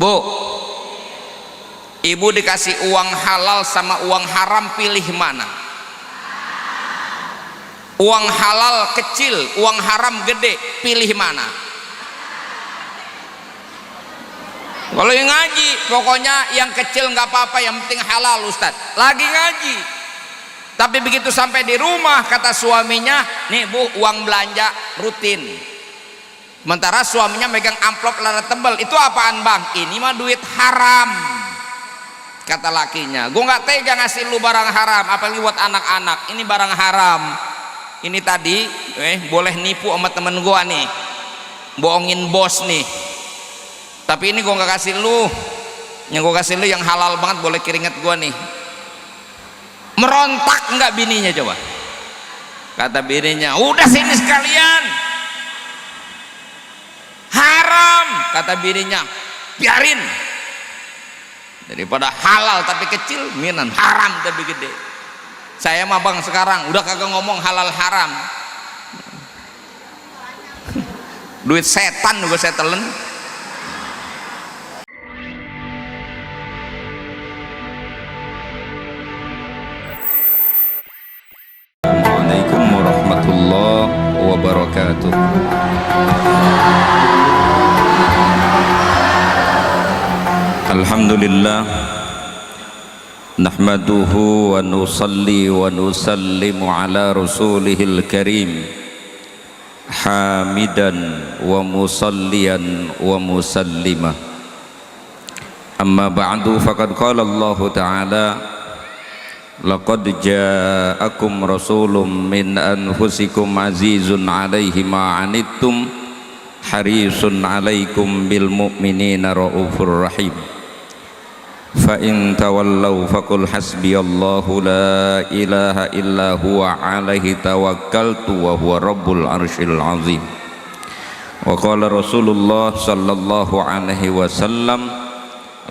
Bu, ibu dikasih uang halal sama uang haram, pilih mana? Uang halal kecil, uang haram gede, pilih mana? Kalau yang ngaji, pokoknya yang kecil nggak apa-apa, yang penting halal. Ustadz lagi ngaji, tapi begitu sampai di rumah kata suaminya, nih bu, uang belanja rutin. Sementara suaminya megang amplop lara tebal. Itu apaan bang? Ini mah duit haram, kata lakinya. Gue nggak tega ngasih lu barang haram, apalagi buat anak-anak. Ini barang haram. Ini tadi boleh nipu sama temen gue nih, bohongin bos nih. Tapi ini gue nggak kasih lu. Yang gue kasih lu yang halal banget, boleh keringet gue nih. Merontak nggak bininya coba? Kata bininya, udah sini sekalian. Haram, kata bininya, biarin. Daripada halal tapi kecil, minan haram tapi gede. Saya mah bang sekarang udah kagak ngomong halal haram. Duit setan juga saya telen. Assalamualaikum warahmatullahi wabarakatuh. Alhamdulillah, nahmaduhu wa nusalli wa nusallimu ala rasulihil karim, hamidan wa musalliyan wa musallima. Amma ba'du, faqad qala Allah ta'ala, laqad ja'akum rasulun min anfusikum azizun 'alaihi ma 'anittum harisun 'alaikum bil mu'minina raufur rahim. Fa in tawallaw faqul hasbiyallahu la ilaha illa huwa 'alaihi tawakkaltu wa huwa rabbul arsyil 'azim. Wa qala Rasulullah sallallahu alaihi wasallam,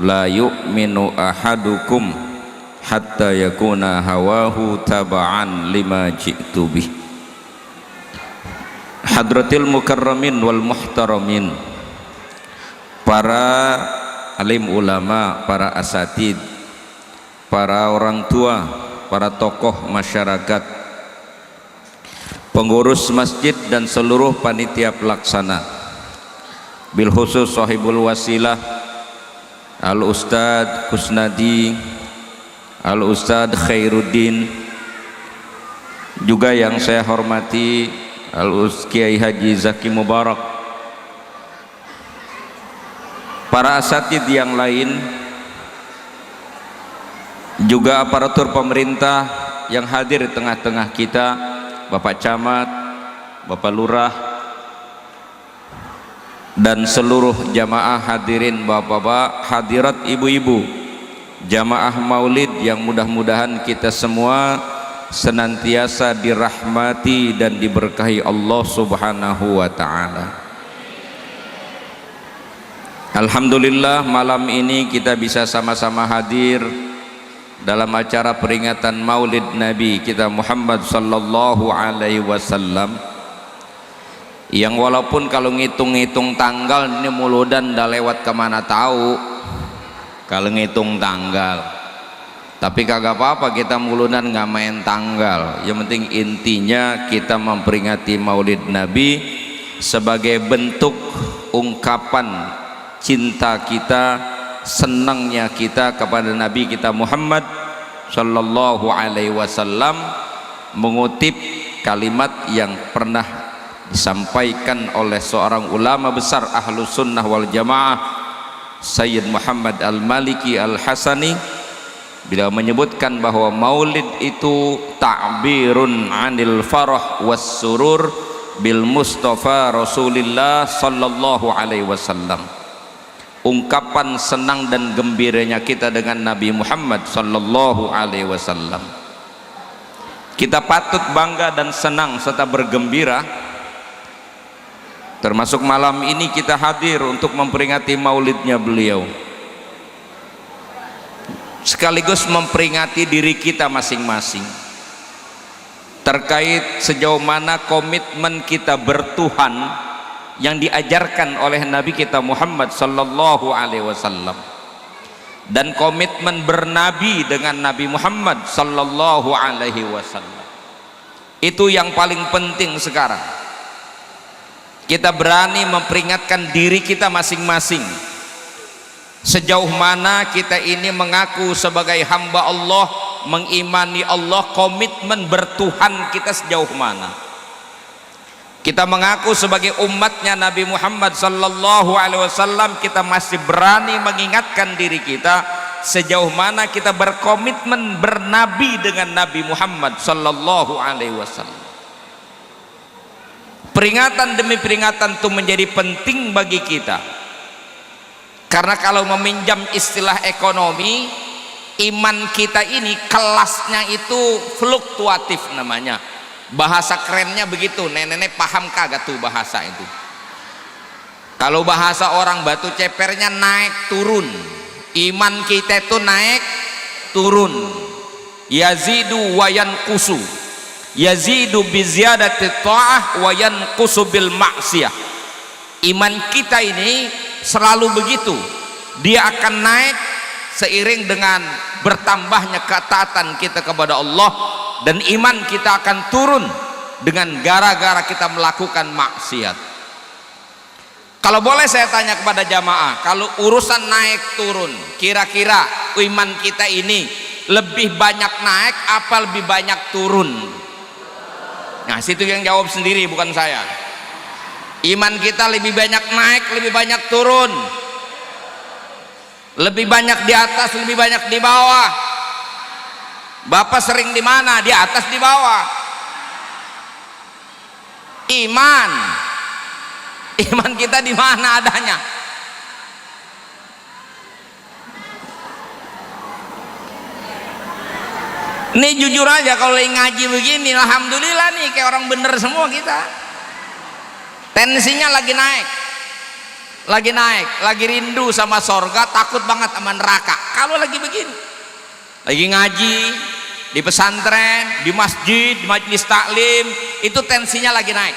la yu'minu ahadukum hatta yakuna hawahu taba'an lima ji'tu bih. Hadratil mukarramin wal muhtaramin, para alim ulama, para asatid, para orang tua, para tokoh masyarakat, pengurus masjid dan seluruh panitia pelaksana, bil khusus sahibul wasilah al Ustadz Kusnadi, al Ustadz Khairuddin, juga yang saya hormati al Kiai Haji Zaki Mubarak, para asatid yang lain, juga aparatur pemerintah yang hadir di tengah-tengah kita, Bapak Camat, Bapak Lurah, dan seluruh jamaah hadirin, bapak-bapak, hadirat ibu-ibu, jamaah maulid yang mudah-mudahan kita semua senantiasa dirahmati dan diberkahi Allah Subhanahu wa ta'ala. Alhamdulillah, malam ini kita bisa sama-sama hadir dalam acara peringatan Maulid Nabi kita Muhammad sallallahu alaihi wasallam, yang walaupun kalau ngitung-ngitung tanggal ini muludan dah lewat kemana tahu kalau ngitung tanggal, tapi kagak apa-apa kita muludan nggak main tanggal. Yang penting intinya kita memperingati Maulid Nabi sebagai bentuk ungkapan cinta kita, senangnya kita kepada Nabi kita Muhammad sallallahu alaihi wasallam, mengutip kalimat yang pernah disampaikan oleh seorang ulama besar Ahlus Sunnah wal Jamaah, Sayyid Muhammad Al-Maliki Al-Hasani. Beliau menyebutkan bahwa maulid itu ta'birun 'anil farah was surur bil Mustafa Rasulillah sallallahu alaihi wasallam, ungkapan senang dan gembiranya kita dengan Nabi Muhammad sallallahu alaihi wasallam. Kita patut bangga dan senang serta bergembira, termasuk malam ini kita hadir untuk memperingati maulidnya beliau, sekaligus memperingati diri kita masing-masing terkait sejauh mana komitmen kita bertuhan yang diajarkan oleh Nabi kita Muhammad sallallahu alaihi wasallam, dan komitmen bernabi dengan Nabi Muhammad sallallahu alaihi wasallam. Itu yang paling penting sekarang. Kita berani memperingatkan diri kita masing-masing, sejauh mana kita ini mengaku sebagai hamba Allah, mengimani Allah, komitmen bertuhan kita sejauh mana. Kita mengaku sebagai umatnya Nabi Muhammad sallallahu alaihi wasallam, kita masih berani mengingatkan diri kita sejauh mana kita berkomitmen bernabi dengan Nabi Muhammad sallallahu alaihi wasallam. Peringatan demi peringatan itu menjadi penting bagi kita, karena kalau meminjam istilah ekonomi, iman kita ini kelasnya itu fluktuatif namanya. Bahasa kerennya begitu, nenek-nenek paham kagak tuh bahasa itu? Kalau bahasa orang batu cepernya naik turun, iman kita itu naik turun. Yazidu wa yanqusu, yazidu bi ziyadati ta'ah wa yanqusu bil ma'siyah. Iman kita ini selalu begitu, dia akan naik seiring dengan bertambahnya ketaatan kita kepada Allah, dan iman kita akan turun dengan gara-gara kita melakukan maksiat. Kalau boleh saya tanya kepada jamaah, kalau urusan naik turun, kira-kira iman kita ini lebih banyak naik apa lebih banyak turun? Nah, situ yang jawab sendiri, bukan saya. Iman kita lebih banyak naik, lebih banyak turun, lebih banyak di atas, lebih banyak di bawah. Bapak sering di mana? Di atas, di bawah? Iman kita di mana adanya? Ini jujur aja, kalau lagi ngaji begini, alhamdulillah nih kayak orang bener semua kita. Tensinya lagi naik, lagi rindu sama sorga, takut banget sama neraka. Kalau lagi begini, lagi ngaji di pesantren, di masjid, di majelis taklim, itu tensinya lagi naik.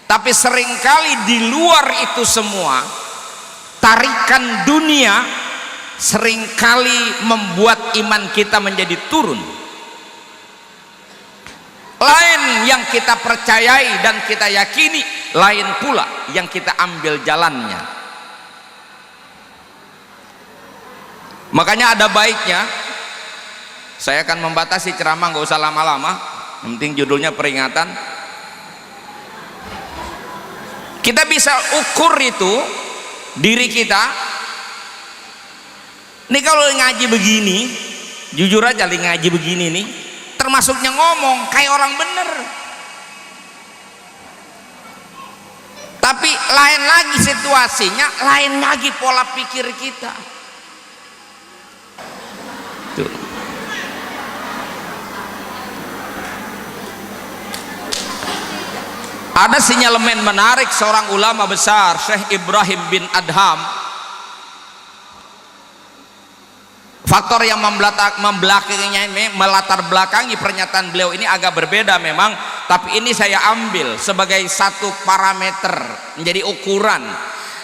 Tapi seringkali di luar itu semua, tarikan dunia seringkali membuat iman kita menjadi turun. Lain yang kita percayai dan kita yakini, lain pula yang kita ambil jalannya. Makanya ada baiknya saya akan membatasi ceramah, nggak usah lama-lama, yang penting judulnya peringatan. Kita bisa ukur itu diri kita. Ini kalau ngaji begini, jujur aja ngaji begini nih, termasuknya ngomong kayak orang bener. Tapi lain lagi situasinya, lain lagi pola pikir kita. Tuh. Ada sinyalemen menarik seorang ulama besar, Syekh Ibrahim bin Adham. Faktor yang membelakanginya, melatar belakangi pernyataan beliau ini agak berbeda memang, tapi ini saya ambil sebagai satu parameter, menjadi ukuran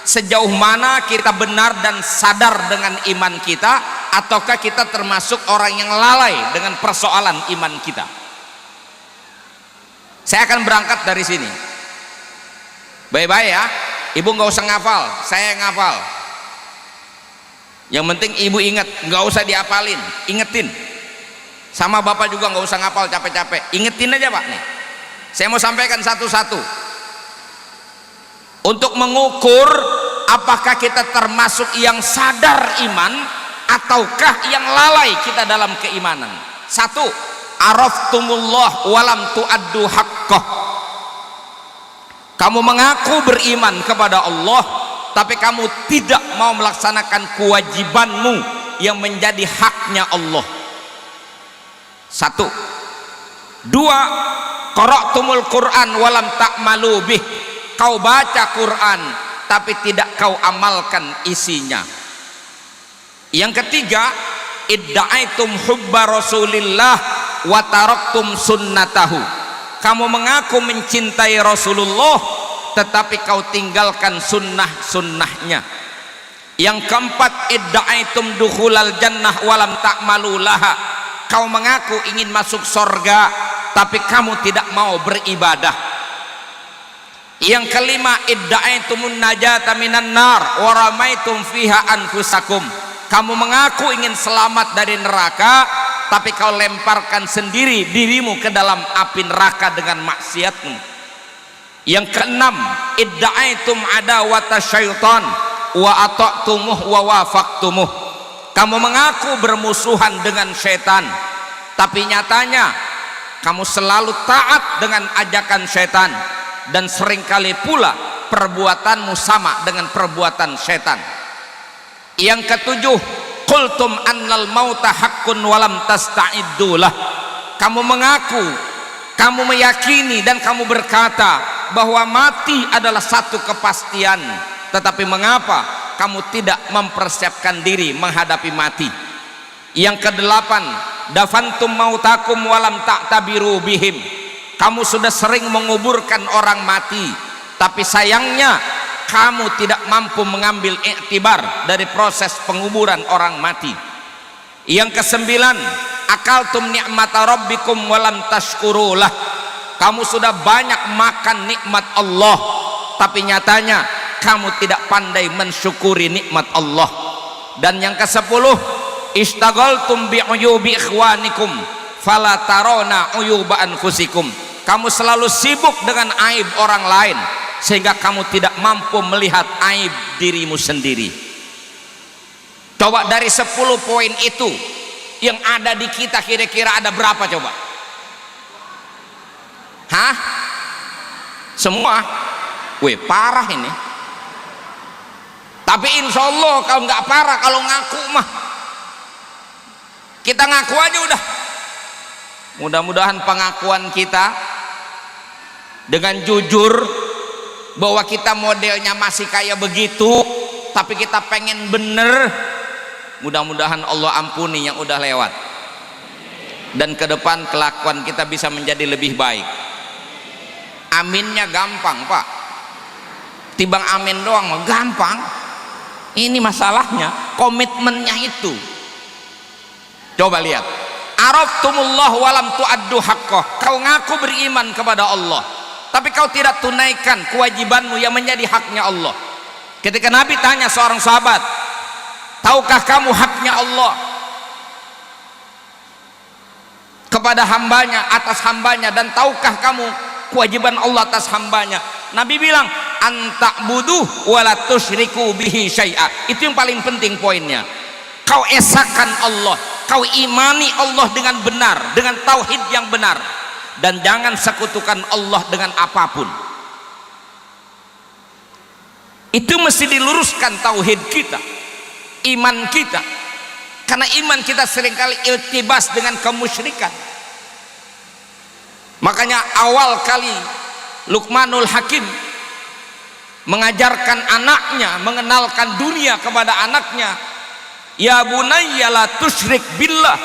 sejauh mana kita benar dan sadar dengan iman kita, ataukah kita termasuk orang yang lalai dengan persoalan iman kita. Saya akan berangkat dari sini. Baik-baik ya, ibu nggak usah ngafal, saya yang ngafal. Yang penting ibu ingat, nggak usah diapalin, ingetin. Sama bapak juga nggak usah ngapal capek-capek, ingetin aja pak nih. Saya mau sampaikan satu-satu untuk mengukur apakah kita termasuk yang sadar iman ataukah yang lalai kita dalam keimanan. Satu, araftumullah walam tuaddu haqqah. Kamu mengaku beriman kepada Allah, tapi kamu tidak mau melaksanakan kewajibanmu yang menjadi haknya Allah. Satu. Dua, qara'tumul Qur'an walam ta'malu bih. Kau baca Quran tapi tidak kau amalkan isinya. Yang ketiga, idda'aitum hubba Rasulillah wa taraktum sunnatahu. kamu mengaku mencintai Rasulullah tetapi kau tinggalkan sunnah-sunnahnya. Yang keempat, idda'aitum dukhulal jannah walam ta'malu laha, kau mengaku ingin masuk surga tapi kamu tidak mau beribadah. Yang kelima, idda'aitumun najata minan nar wa ramaitum fiha anfusakum, kamu mengaku ingin selamat dari neraka tapi kau lemparkan sendiri dirimu ke dalam api neraka dengan maksiatmu. Yang keenam, idda'aitum adawata syaitan wa ata'tumuh wa wafaqtumuh, kamu mengaku bermusuhan dengan setan tapi nyatanya kamu selalu taat dengan ajakan setan dan seringkali pula perbuatanmu sama dengan perbuatan setan. Yang ketujuh, qultum annal mauta haqqun walam tasta'iddulah, kamu mengaku, kamu meyakini dan kamu berkata bahwa mati adalah satu kepastian, tetapi mengapa kamu tidak mempersiapkan diri menghadapi mati. Yang kedelapan, dafantum mautakum walam ta'tabiru bihim, kamu sudah sering menguburkan orang mati tapi sayangnya kamu tidak mampu mengambil iktibar dari proses penguburan orang mati. Yang kesembilan, akaltum ni'mata rabbikum walam tashkurulah, kamu sudah banyak makan nikmat Allah tapi nyatanya kamu tidak pandai mensyukuri nikmat Allah. Dan yang ke-10, istaghaltum bi'uyubi ikhwanikum fala tarona uyuba anfusikum, kamu selalu sibuk dengan aib orang lain sehingga kamu tidak mampu melihat aib dirimu sendiri. Coba dari 10 poin itu yang ada di kita kira-kira ada berapa coba? Hah? Semua? Wih, parah ini. Tapi insya Allah kalau nggak parah, kalau ngaku mah kita ngaku aja udah. Mudah-mudahan pengakuan kita dengan jujur bahwa kita modelnya masih kayak begitu tapi kita pengen bener, mudah-mudahan Allah ampuni yang udah lewat dan ke depan kelakuan kita bisa menjadi lebih baik. Aminnya gampang Pak, tibang amin doang mah gampang. Ini masalahnya komitmennya itu. Coba lihat, araftumullah walam tu'addu haqqah, kau ngaku beriman kepada Allah tapi kau tidak tunaikan kewajibanmu yang menjadi haknya Allah. Ketika Nabi tanya seorang sahabat, tahukah kamu haknya Allah kepada hambanya, atas hambanya, dan tahukah kamu kewajiban Allah atas hambanya? Nabi bilang, anta'buduh wala tusyriku bihi syai'a. Itu yang paling penting poinnya. Kau esakan Allah, kau imani Allah dengan benar, dengan tauhid yang benar, dan jangan sekutukan Allah dengan apapun. Itu mesti diluruskan tauhid kita, iman kita, karena iman kita seringkali iltibas dengan kemusyrikan. Makanya awal kali Luqmanul Hakim mengajarkan anaknya, mengenalkan dunia kepada anaknya, ya bunayya la tusyrik billah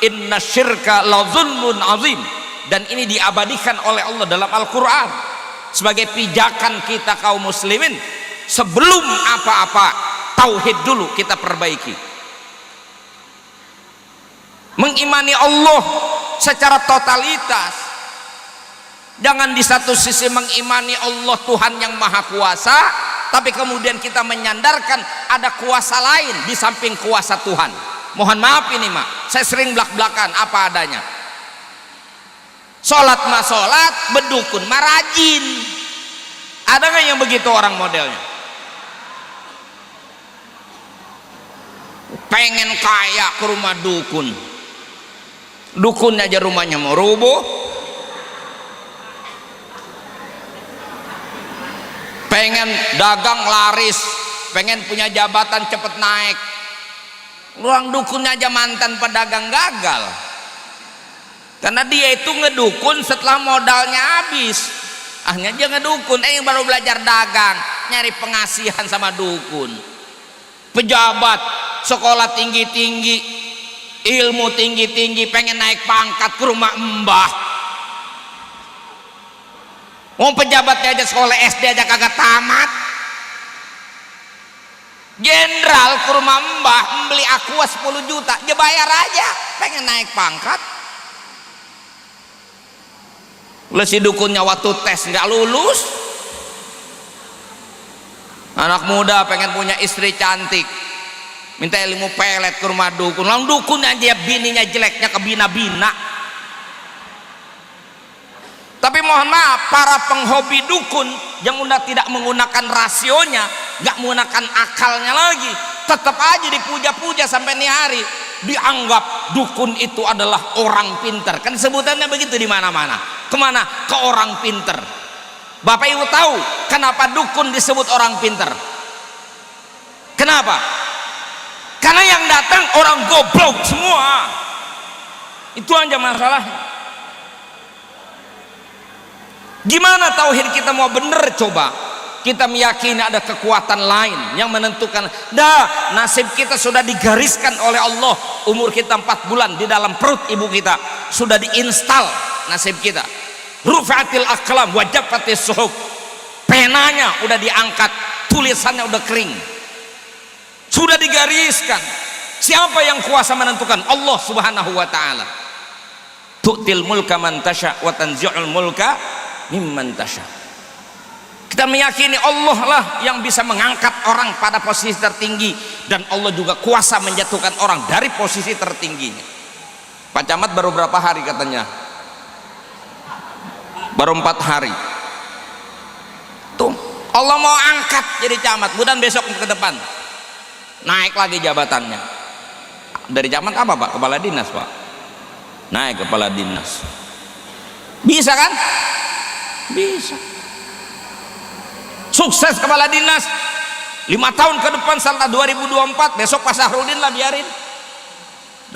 inna syirka la zulmun azim. Dan ini diabadikan oleh Allah dalam Al-Quran sebagai pijakan kita kaum muslimin. Sebelum apa-apa, tauhid dulu kita perbaiki. Mengimani Allah secara totalitas. Jangan di satu sisi mengimani Allah Tuhan yang maha kuasa tapi kemudian kita menyandarkan ada kuasa lain di samping kuasa Tuhan. Mohon maaf ini mak, saya sering belak-belakan apa adanya. Sholat mah sholat, berdukun mah rajin. Ada nggak yang begitu orang modelnya? Pengen kaya ke rumah dukun, dukunnya aja rumahnya mau rubuh. Pengen dagang laris, pengen punya jabatan cepet naik, ruang dukunnya aja mantan pedagang gagal karena dia itu ngedukun setelah modalnya habis. Akhirnya dia ngedukun, baru belajar dagang, nyari pengasihan sama dukun. Pejabat sekolah tinggi-tinggi, ilmu tinggi-tinggi, pengen naik pangkat ke rumah mbah, Wong pejabatnya aja sekolah SD aja kagak tamat. Jenderal ke rumah mbah membeli aqua 10 juta, dia bayar aja, pengen naik pangkat. Si dukunnya waktu tes nggak lulus. Anak muda pengen punya istri cantik, minta ilmu pelet ke rumah dukun, lalu dukunnya aja bininya jeleknya kebina-bina. Tapi mohon maaf, para penghobi dukun yang udah tidak menggunakan rasionya, nggak menggunakan akalnya lagi, tetap aja dipuja-puja sampai nih hari, dianggap dukun itu adalah orang pinter. Kan sebutannya begitu di mana-mana. Kemana? Ke orang pinter. Bapak Ibu tahu kenapa dukun disebut orang pinter? Kenapa? Karena yang datang orang goblok semua. Itu aja masalahnya. Gimana tauhid kita mau bener coba? Kita meyakini ada kekuatan lain yang menentukan. Nasib kita sudah digariskan oleh Allah. Umur kita 4 bulan di dalam perut ibu kita sudah diinstal nasib kita. Rufatil aqlam wajafatis suhuf. Penanya udah diangkat, tulisannya udah kering. Sudah digariskan. Siapa yang kuasa menentukan? Allah Subhanahu wa taala. Tu'til mulka man tasya wa tanzi'ul mulka mimman tasya. Kita meyakini Allah lah yang bisa mengangkat orang pada posisi tertinggi, dan Allah juga kuasa menjatuhkan orang dari posisi tertingginya. Pak Camat baru berapa hari katanya? Baru 4 hari. Tuh, Allah mau angkat jadi camat, mudah besok ke depan naik lagi jabatannya. Dari camat apa Pak? Kepala dinas Pak. Naik kepala dinas. Bisa kan? Bisa. Sukses kepala dinas 5 tahun ke depan sampai 2024. Besok Pak Sahrudin lah biarin.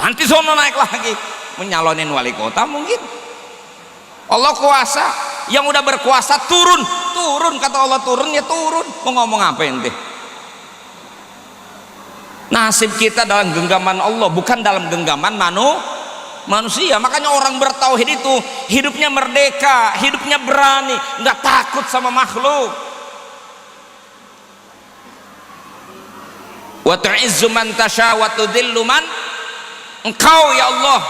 Nanti sono naik lagi menyalonin wali kota mungkin. Allah kuasa. Yang udah berkuasa turun kata Allah, turun ya turun. Mau ngomong apa ente? Nasib kita dalam genggaman Allah, bukan dalam genggaman manusia. Makanya orang bertauhid itu hidupnya merdeka, hidupnya berani, nggak takut sama makhluk. Wa tu'izzu man tasya wa tudhillu man. Engkau ya Allah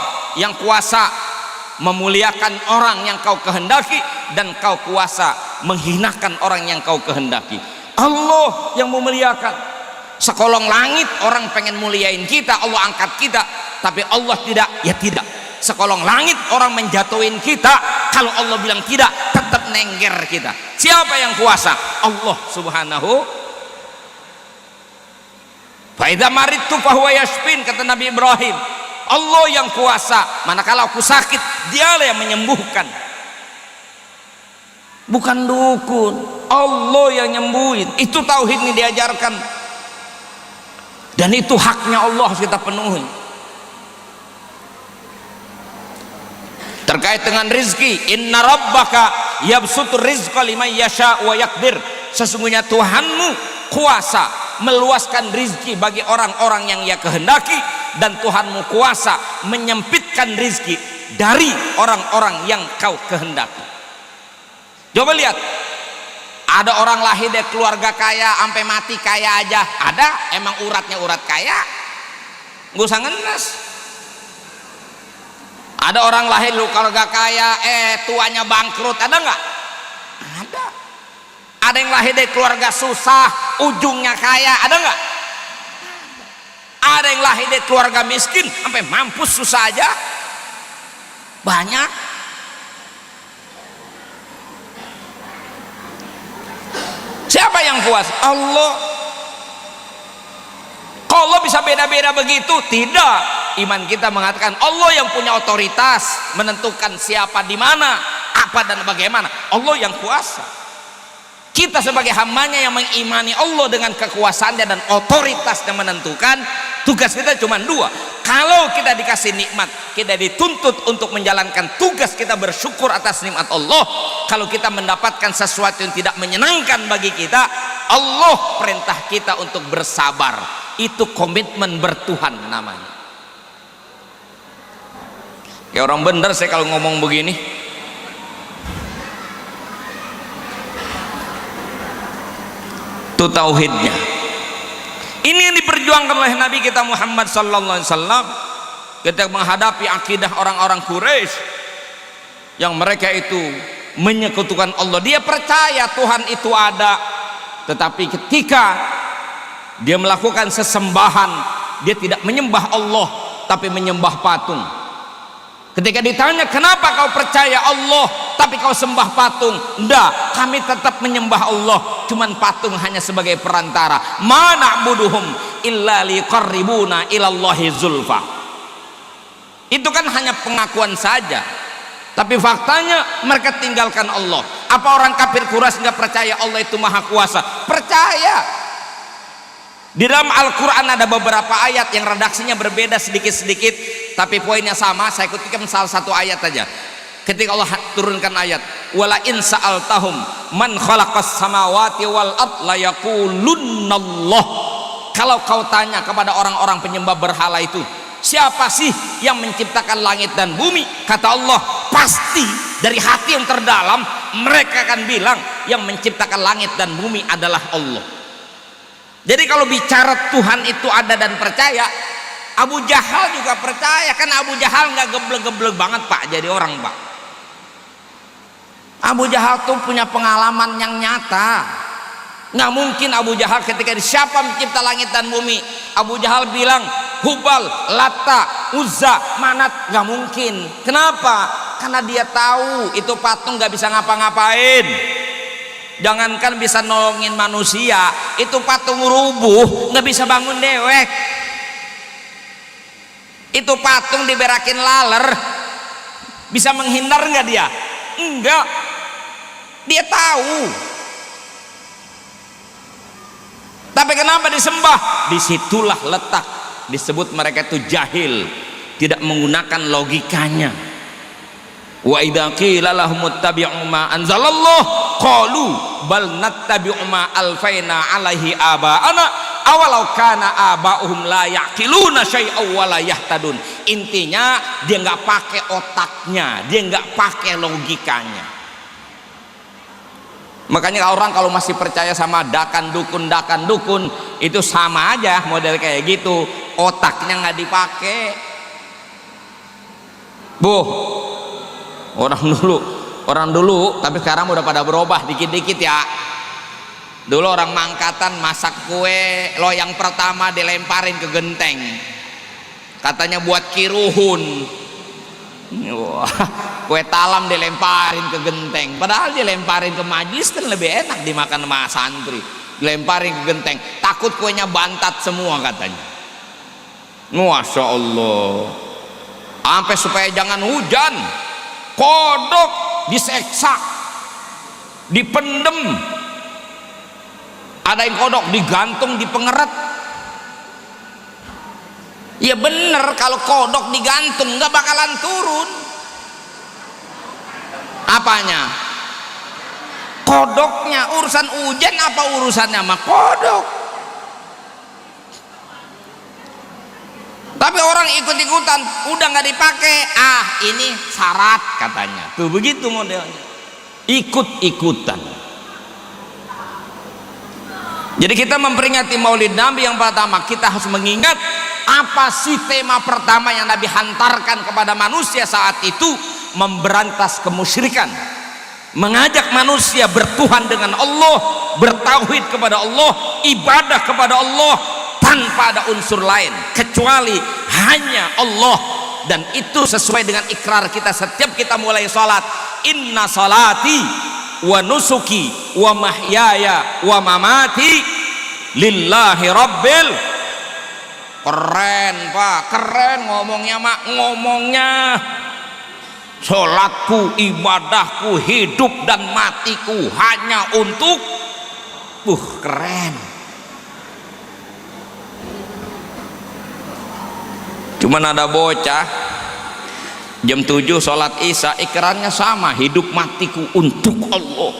yang kuasa memuliakan orang yang kau kehendaki, dan kau kuasa menghinakan orang yang kau kehendaki. Allah yang memuliakan. Sekolong langit orang pengen muliain kita, Allah angkat kita, tapi Allah tidak, ya tidak. Sekolong langit orang menjatuhin kita, kalau Allah bilang tidak, tetap nengger kita. Siapa yang kuasa? Allah Subhanahu. Fa idza maridtu fa huwa yashfin, kata Nabi Ibrahim. Allah yang kuasa, manakala aku sakit, dialah yang menyembuhkan. Bukan dukun, Allah yang nyembuhin. Itu tauhid ini diajarkan. Dan itu haknya Allah harus kita penuhi. Terkait dengan rizki, inna rabbaka yabsutur rizqa liman yasha wa yakdir. Sesungguhnya Tuhanmu kuasa meluaskan rizki bagi orang-orang yang ia kehendaki, dan Tuhanmu kuasa menyempitkan rizki dari orang-orang yang kau kehendaki. Coba lihat, ada orang lahir dari keluarga kaya sampai mati kaya aja, ada? Emang uratnya urat kaya? Nggak usah ngenes. Ada orang lahir dari keluarga kaya, tuanya bangkrut, ada nggak? Ada. Ada yang lahir dari keluarga susah, ujungnya kaya, ada nggak? Ada yang lahir dari keluarga miskin sampai mampus susah aja, banyak. Siapa yang kuasa? Allah. Kalau Allah bisa beda-beda begitu? Tidak. Iman kita mengatakan Allah yang punya otoritas menentukan siapa di mana, apa dan bagaimana. Allah yang kuasa. Kita sebagai hambanya yang mengimani Allah dengan kekuasaannya dan otoritasnya menentukan. Tugas kita cuma 2. Kalau kita dikasih nikmat, kita dituntut untuk menjalankan tugas kita, bersyukur atas nikmat Allah. Kalau kita mendapatkan sesuatu yang tidak menyenangkan bagi kita, Allah perintah kita untuk bersabar. Itu komitmen bertuhan namanya. Ya orang bener saya kalau ngomong begini. Itu tauhidnya. Ini yang diperjuangkan oleh Nabi kita Muhammad sallallahu alaihi wasallam ketika menghadapi akidah orang-orang Quraisy yang mereka itu menyekutukan Allah. Dia percaya Tuhan itu ada, tetapi ketika dia melakukan sesembahan, dia tidak menyembah Allah tapi menyembah patung. Ketika ditanya, kenapa kau percaya Allah tapi kau sembah patung? Enggak, kami tetap menyembah Allah, cuman patung hanya sebagai perantara. Ma na'buduhum illa liqarribuna ilallahi zulfa. Itu kan hanya pengakuan saja, tapi faktanya mereka tinggalkan Allah. Apa orang kafir Quraisy nggak percaya Allah itu maha kuasa? Percaya. Di dalam Al-Quran ada beberapa ayat yang redaksinya berbeda sedikit-sedikit, tapi poinnya sama. Saya kutipkan salah satu ayat aja. Ketika Allah turunkan ayat, wala in sa'altahum man khalaqas samawati wal ard la yaqulunnallah. Kalau kau tanya kepada orang-orang penyembah berhala itu, siapa sih yang menciptakan langit dan bumi? Kata Allah, pasti dari hati yang terdalam mereka akan bilang yang menciptakan langit dan bumi adalah Allah. Jadi kalau bicara Tuhan itu ada dan percaya, Abu Jahal juga percaya. Kan Abu Jahal nggak geblek-geblek banget Pak jadi orang Pak. Abu Jahal tuh punya pengalaman yang nyata. Nggak mungkin Abu Jahal ketika siapa mencipta langit dan bumi, Abu Jahal bilang Hubal, Lata, Uzza, Manat. Nggak mungkin. Kenapa? Karena dia tahu itu patung nggak bisa ngapa-ngapain. Jangankan bisa nolongin manusia, itu patung rubuh nggak bisa bangun dewek. Itu patung diberakin laler, bisa menghindar nggak dia? Enggak. Dia tahu. Tapi kenapa disembah? Disitulah letak disebut mereka itu jahil, tidak menggunakan logikanya. Wa idza qila lahum ittabi'u ma anzalallah qalu bal nattabi'u ma alfaina alaihi aba'ana awalau kana aba'uhum la yaqiluna syai'aw wa la yahtadun. Intinya dia nggak pakai otaknya, dia nggak pakai logikanya. Makanya orang kalau masih percaya sama dakan dukun itu sama aja model kayak gitu, otaknya nggak dipakai. Orang dulu tapi sekarang udah pada berubah dikit-dikit ya. Dulu orang Mangkatan masak kue loyang pertama dilemparin ke genteng, katanya buat kiruhun. Wah, kue talam dilemparin ke genteng, padahal dilemparin ke majlis kan lebih enak dimakan sama santri. Dilemparin ke genteng, takut kuenya bantat semua katanya. Masya Allah. Sampai supaya jangan hujan, kodok diseksa, dipendem. Ada yang kodok digantung di pengeret. Ya bener, kalau kodok digantung nggak bakalan turun. Apanya? Kodoknya. Urusan hujan apa urusannya sama kodok? Tapi orang ikut-ikutan, udah nggak dipakai, ini syarat katanya. Tuh begitu modelnya, ikut-ikutan. Jadi kita memperingati Maulid Nabi yang pertama, kita harus mengingat apa sih tema pertama yang Nabi hantarkan kepada manusia saat itu? Memberantas kemusyrikan, mengajak manusia bertuhan dengan Allah, bertauhid kepada Allah, ibadah kepada Allah tanpa ada unsur lain kecuali hanya Allah. Dan itu sesuai dengan ikrar kita setiap kita mulai sholat, inna salati wa nusuki wa mahyaya wa mamati lillahi rabbil. Keren Pak, keren ngomongnya Mak, ngomongnya sholatku, ibadahku, hidup dan matiku hanya untuk keren. Cuman ada bocah jam 7 sholat isya ikrarnya sama, hidup matiku untuk Allah.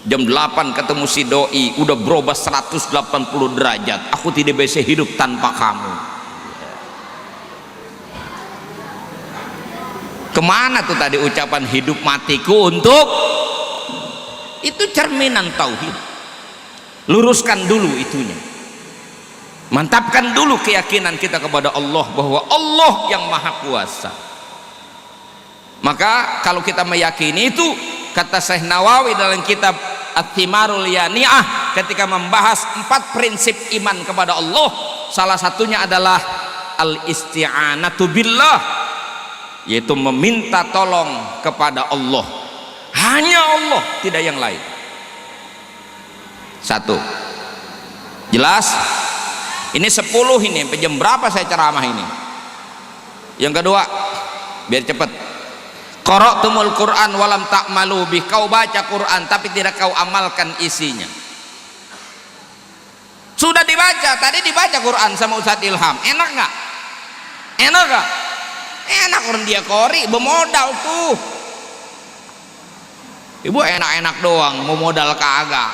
Jam 8 ketemu si doi udah berubah 180 derajat, aku tidak bisa hidup tanpa kamu. Kemana tuh tadi ucapan hidup matiku untuk? Itu cerminan tauhid. Luruskan dulu itunya, mantapkan dulu keyakinan kita kepada Allah bahwa Allah yang maha kuasa. Maka kalau kita meyakini itu, kata Syekh Nawawi dalam kitab At-Thimarul Yani'ah ketika membahas 4 prinsip iman kepada Allah, salah satunya adalah al-isti'anatu billah, yaitu meminta tolong kepada Allah, hanya Allah, tidak yang lain. Satu, jelas? Ini 10 ini, sampai jam berapa saya ceramah ini? Yang kedua, biar cepat. Qara'tumul Qur'an walam ta'malu bih, kau baca Quran tapi tidak kau amalkan isinya. Sudah dibaca, tadi dibaca Quran sama Ustadz Ilham, enak nggak? Enak nggak? Enak, orang dia kori, bermodal tuh. Ibu enak-enak doang, mau modal kagak?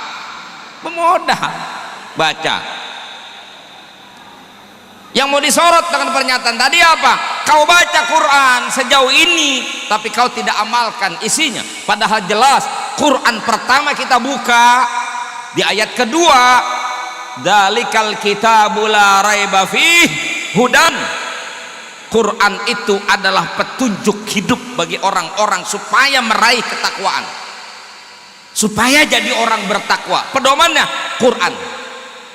Bermodal, baca. Yang mau disorot dengan pernyataan tadi apa? Kau baca Quran sejauh ini tapi kau tidak amalkan isinya, padahal jelas Quran pertama kita buka di ayat kedua, dzalikal kitabul la raiba fih hudan. Quran itu adalah petunjuk hidup bagi orang-orang supaya meraih ketakwaan, supaya jadi orang bertakwa. Pedomannya Quran.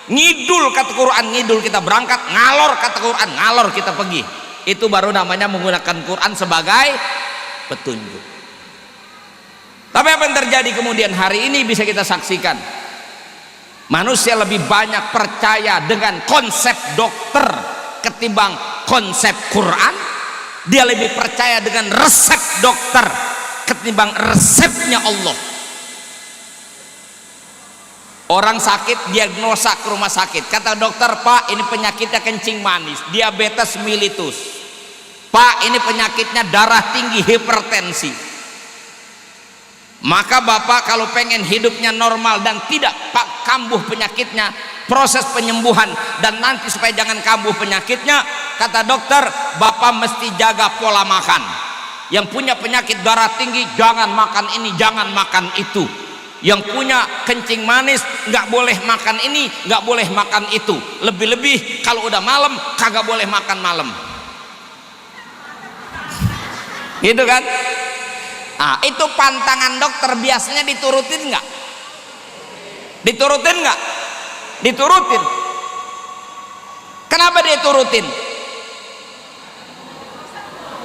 Ngidul kata Quran, ngidul kita berangkat, ngalor kata Quran, ngalor kita pergi. Itu baru namanya menggunakan Quran sebagai petunjuk. Tapi apa yang terjadi kemudian hari ini bisa kita saksikan, manusia lebih banyak percaya dengan konsep dokter ketimbang konsep Quran. Dia lebih percaya dengan resep dokter ketimbang resepnya Allah. Orang sakit diagnosa ke rumah sakit, kata dokter, Pak ini penyakitnya kencing manis, diabetes mellitus. Pak ini penyakitnya darah tinggi, hipertensi. Maka bapak kalau pengen hidupnya normal dan tidak kambuh penyakitnya, proses penyembuhan dan nanti supaya jangan kambuh penyakitnya, kata dokter, bapak mesti jaga pola makan. Yang punya penyakit darah tinggi jangan makan ini, jangan makan itu. Yang punya kencing manis nggak boleh makan ini, nggak boleh makan itu. Lebih-lebih kalau udah malam kagak boleh makan malam. Gitu kan? Ah, itu pantangan dokter biasanya diturutin nggak? Diturutin nggak? Diturutin. Kenapa dia turutin?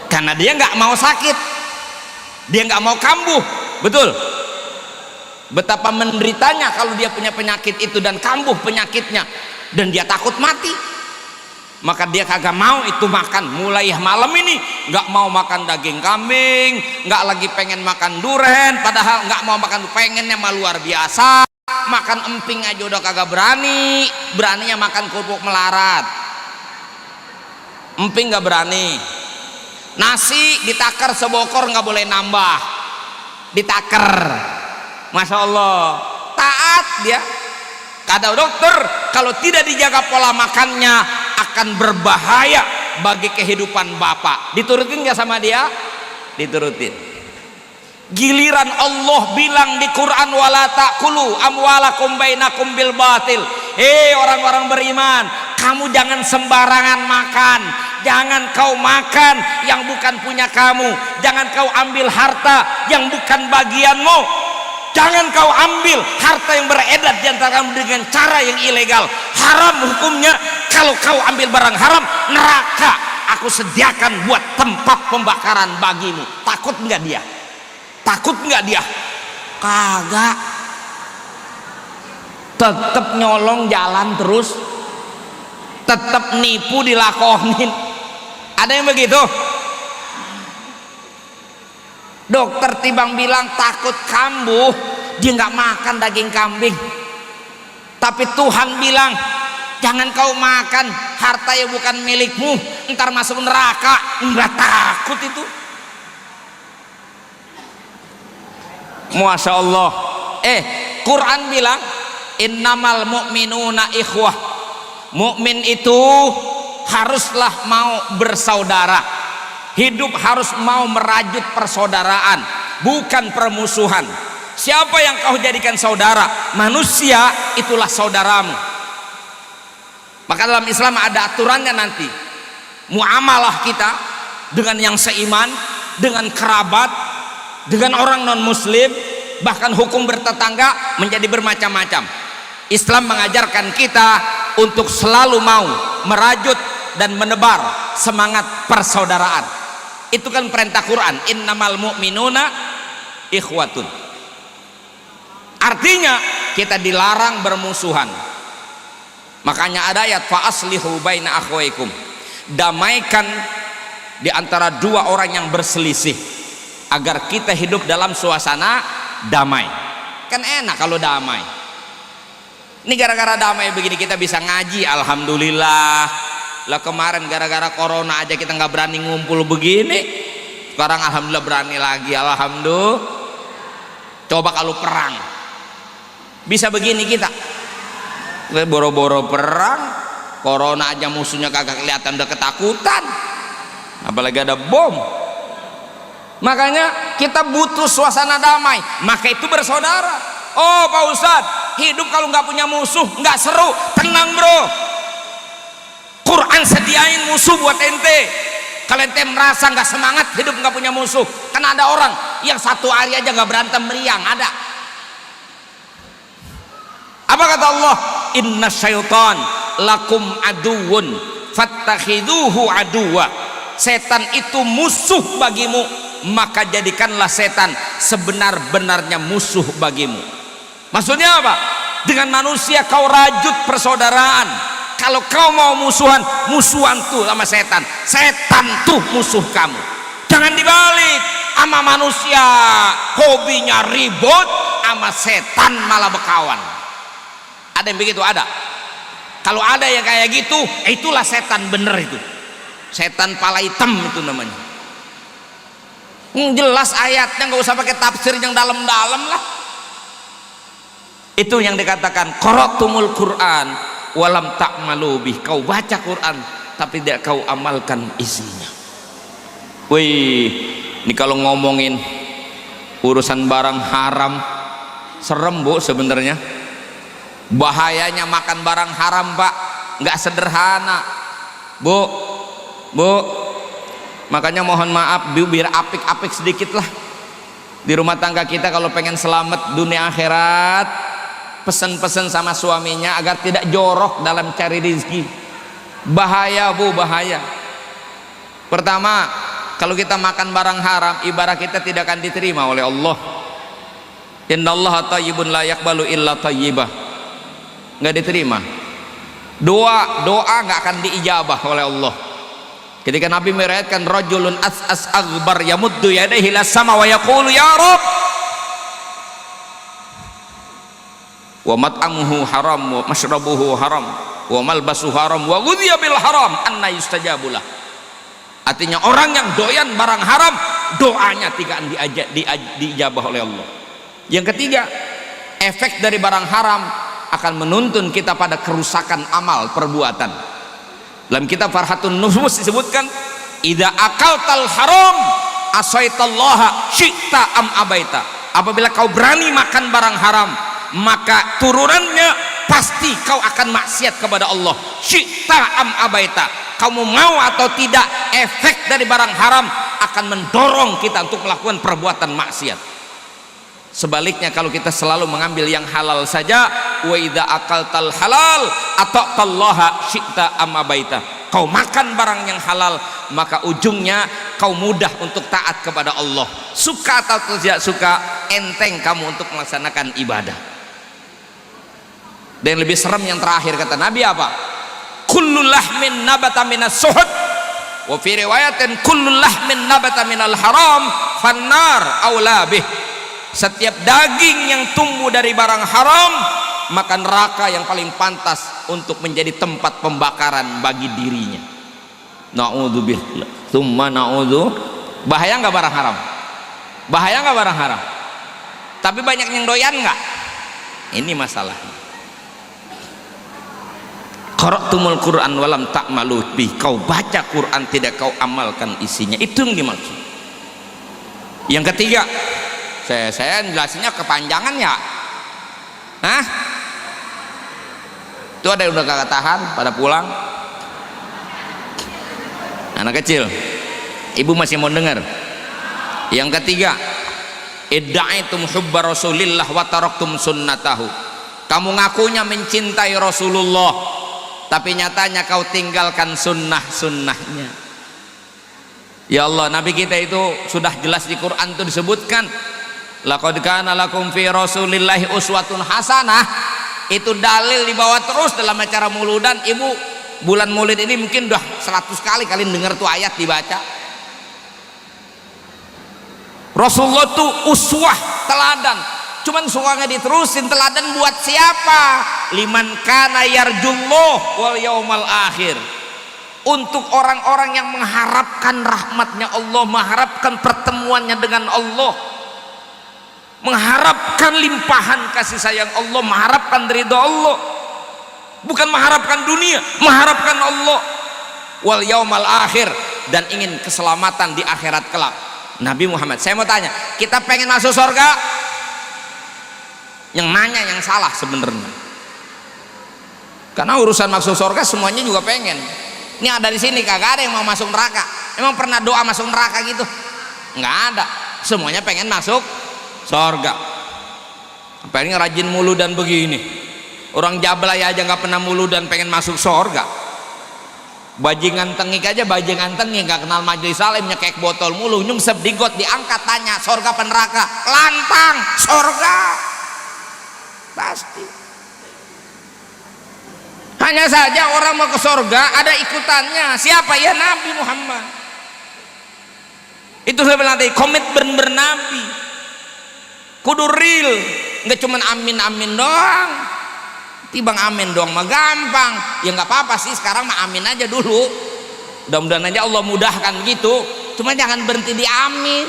Karena dia nggak mau sakit, dia nggak mau kambuh, betul? Betapa menderitanya kalau dia punya penyakit itu dan kambuh penyakitnya dan dia takut mati, maka dia kagak mau itu makan. Mulai malam ini nggak mau makan daging kambing, nggak lagi pengen makan duren, padahal nggak mau makan, pengennya mah luar biasa. Makan emping aja udah kagak berani, beraninya makan kerupuk melarat. Emping nggak berani. Nasi ditakar sebokor nggak boleh nambah, ditakar. Masya Allah, taat dia. Kata dokter, kalau tidak dijaga pola makannya akan berbahaya bagi kehidupan bapak. Diturutin gak sama dia? Diturutin. Giliran Allah bilang di Quran, wala ta'kulu amwalakum bainakum bil batil. Hei orang-orang beriman, kamu jangan sembarangan makan. Jangan kau makan yang bukan punya kamu. Jangan kau ambil harta yang bukan bagianmu. Jangan kau ambil harta yang beredar di antara kamu dengan cara yang ilegal. Haram hukumnya. Kalau kau ambil barang haram, neraka aku sediakan buat tempat pembakaran bagimu. Takut nggak dia? Takut nggak dia? Kagak. Tetap nyolong jalan terus, tetap nipu dilakonin. Ada yang begitu? Dokter timbang bilang takut kambuh, dia nggak makan daging kambing. Tapi Tuhan bilang jangan kau makan harta yang bukan milikmu, ntar masuk neraka. Nggak takut itu. Masya Allah. Quran bilang innamal mu'minuna ikhwah. Mukmin itu haruslah mau bersaudara. Hidup harus mau merajut persaudaraan, bukan permusuhan. Siapa yang kau jadikan saudara? Manusia itulah saudaramu. Maka dalam Islam ada aturannya nanti. Muamalah kita dengan yang seiman, dengan kerabat, dengan orang non muslim, bahkan hukum bertetangga menjadi bermacam-macam. Islam mengajarkan kita untuk selalu mau merajut dan menebar semangat persaudaraan. Itu kan perintah Quran, innamal mu'minuna ikhwatun. Artinya kita dilarang bermusuhan. Makanya ada ayat fa aslihu baina akhwaikum, damaikan di antara dua orang yang berselisih agar kita hidup dalam suasana damai. Kan enak kalau damai. Ini gara-gara damai begini kita bisa ngaji, alhamdulillah. Lah kemarin gara-gara corona aja kita nggak berani ngumpul begini, sekarang alhamdulillah berani lagi, alhamdulillah. Coba kalau perang bisa begini kita, boro-boro perang, corona aja musuhnya kagak kelihatan, udah ketakutan, apalagi ada bom. Makanya kita butuh suasana damai, maka itu bersaudara. Oh Pak Ustadz, hidup kalau nggak punya musuh nggak seru. Tenang bro, Quran sediain musuh buat ente. Kalau ente merasa nggak semangat hidup nggak punya musuh, kan ada orang yang satu hari aja nggak berantem meriang, ada. Apa kata Allah? Inna syaitan lakum aduwun fattakhiduhu aduwa. Setan itu musuh bagimu, maka jadikanlah setan sebenar-benarnya musuh bagimu. Maksudnya apa? Dengan manusia kau rajut persaudaraan. Kalau kau mau musuhan, musuhan tuh sama setan, setan tuh musuh kamu. Jangan dibalik, sama manusia hobinya ribut, sama setan malah berkawan. Ada yang begitu? Ada. Kalau ada yang kayak gitu, itulah setan bener itu. Setan pala hitam itu namanya. Jelas ayatnya, nggak usah pakai tafsir yang dalam-dalam lah. Itu yang dikatakan qara'tumul Quran walam ta'malu bih. Kau baca Quran tapi tidak kau amalkan isinya. Wih, ini kalau ngomongin urusan barang haram serem bu sebenarnya. Bahayanya makan barang haram pak, nggak sederhana bu. Makanya mohon maaf bu, biar apik-apik sedikit lah di rumah tangga kita. Kalau pengen selamat dunia akhirat, pesen-pesen sama suaminya agar tidak jorok dalam cari rezeki. Bahaya bu, bahaya. Pertama, kalau kita makan barang haram, ibadah kita tidak akan diterima oleh Allah. Innallaha thayyibun la yaqbalu illa thayyibah. Nggak diterima. Doa nggak akan diijabah oleh Allah. Ketika Nabi meriwayatkan rajulun as aghbar yamuddu yadayhi ila sama wa yaqulu ya Rabb, wa mat'amuhu haram wa mashrabuhu haram wa malbasuhu haram wa ghudhiya bil haram anna yustajabulah. Artinya orang yang doyan barang haram, doanya tidak diijabah oleh Allah. Yang ketiga, efek dari barang haram akan menuntun kita pada kerusakan amal perbuatan. Dalam kitab Farhatun Nufus disebutkan, idza akaltal haram asaitallaha syi'ta am abaita. Apabila kau berani makan barang haram, maka turunannya pasti kau akan maksiat kepada Allah. Syi'ta am abaita. Kamu mau atau tidak, efek dari barang haram akan mendorong kita untuk melakukan perbuatan maksiat. Sebaliknya kalau kita selalu mengambil yang halal saja, wa idza akaltal halal ata'tallaha syi'ta am abaita. Kau makan barang yang halal, maka ujungnya kau mudah untuk taat kepada Allah. Suka atau tidak suka, enteng kamu untuk melaksanakan ibadah. Dan lebih serem yang terakhir kata Nabi apa? Kullu lahmin nabata minas suhud, wa fi riwayatin kullu lahmin nabata minal haram fannar aula bih. Setiap daging yang tumbuh dari barang haram, maka neraka yang paling pantas untuk menjadi tempat pembakaran bagi dirinya. Na'udzubillah tsumma na'udzu. Bahaya nggak barang haram? Bahaya nggak barang haram? Tapi banyak yang doyan nggak? Ini masalahnya. Qara'tumul Quran walam ta'malu bih. Kau baca Quran tidak kau amalkan isinya. Itu yang dimaksud. Yang ketiga, Saya jelasinnya kepanjangan ya. Hah? Itu ada yang udah kagak tahan pada pulang. Anak kecil, ibu masih mau dengar? Yang ketiga, idda'aitum hubba rasulillah wa taraktum sunnatahu. Kamu ngakunya mencintai Rasulullah, tapi nyatanya kau tinggalkan sunnah-sunnahnya. Ya Allah, Nabi kita itu sudah jelas di Quran itu disebutkan, laqad kana lakum fi rasulillahi uswatun hasanah. Itu dalil dibawa terus dalam acara muludan. Ibu bulan Maulid ini mungkin udah 100 kali kalian dengar tuh ayat dibaca. Rasulullah tuh uswah, teladan. Cuman suka nggak diterusin, teladan buat siapa? Liman kana yarjullah wal yaumal akhir. Untuk orang-orang yang mengharapkan rahmatnya Allah, mengharapkan pertemuannya dengan Allah, mengharapkan limpahan kasih sayang Allah, mengharapkan ridha Allah, bukan mengharapkan dunia, mengharapkan Allah wal yaumal akhir, dan ingin keselamatan di akhirat kelak. Nabi Muhammad, saya mau tanya, kita pengen masuk surga? Yang nanya yang salah sebenarnya, karena urusan masuk surga semuanya juga pengen. Ini ada di sini kagak ada yang mau masuk neraka. Emang pernah doa masuk neraka gitu? Nggak ada. Semuanya pengen masuk surga. Paling rajin mulu dan begini. Orang Jablay aja nggak pernah mulu dan pengen masuk surga. Bajingan tengik aja, bajingan tengik nggak kenal majelis salim, nyekek botol mulu, nyungsep di got, diangkat tanya surga apa neraka, lantang surga pasti. Hanya saja orang mau ke surga ada ikutannya. Siapa? Ya Nabi Muhammad. Itu saya bilang tadi, komitmen bernabi kudu real, nggak cuman amin amin doang. Tibang amin doang mah gampang ya, nggak apa-apa sih, sekarang mah amin aja dulu, mudah-mudahan aja Allah mudahkan gitu. Cuma jangan berhenti di amin.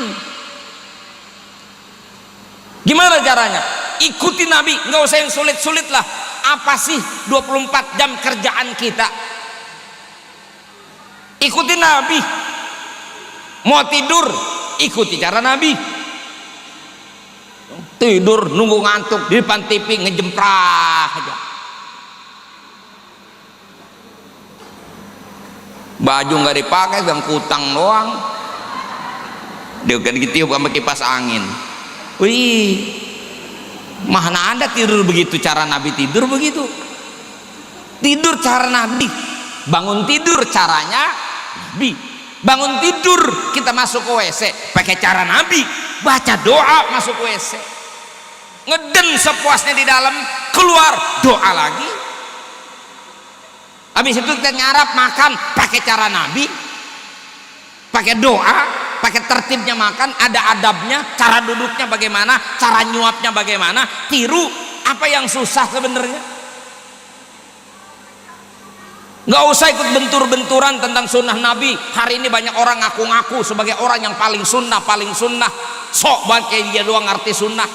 Gimana caranya? Ikuti Nabi, nggak usah yang sulit-sulit lah. Apa sih 24 jam kerjaan kita? Ikuti Nabi. Mau tidur, ikuti cara Nabi. Tidur nunggu ngantuk di depan TV ngejemprah aja. Baju nggak dipakai, bang kutang doang. Dia kan ditiup sama kipas angin. Wih, mana ada tidur begitu? Cara Nabi tidur begitu. Tidur cara Nabi. Bangun tidur caranya Nabi. Bangun tidur kita masuk ke WC pakai cara Nabi. Baca doa masuk ke WC. Ngeden sepuasnya di dalam, keluar doa lagi. Habis itu kita nyarap makan pakai cara Nabi, pakai doa, pakai tertibnya makan, ada adabnya, cara duduknya bagaimana, cara nyuapnya bagaimana, tiru. Apa yang susah sebenarnya? Nggak usah ikut bentur-benturan tentang sunnah Nabi. Hari ini banyak orang ngaku-ngaku sebagai orang yang paling sunnah, sok banget kayak dia doang ngerti sunnah.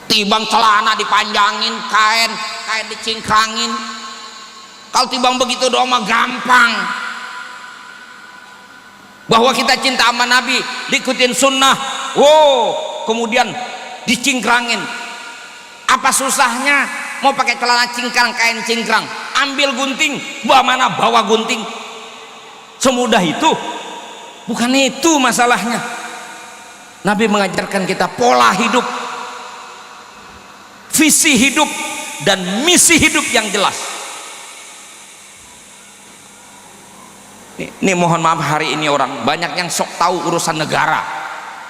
Tibang celana dipanjangin, kain dicingkrangin. Kalau tibang begitu doang mah gampang. Bahwa kita cinta sama Nabi, diikutin sunnah, kemudian dicingkrangin. Apa susahnya? Mau pakai celana cingkrang, kain cingkrang, ambil gunting, bawa mana? Bawa gunting. Semudah itu? Bukan itu masalahnya. Nabi mengajarkan kita pola hidup, visi hidup, dan misi hidup yang jelas. Ini mohon maaf, hari ini orang banyak yang sok tahu urusan negara,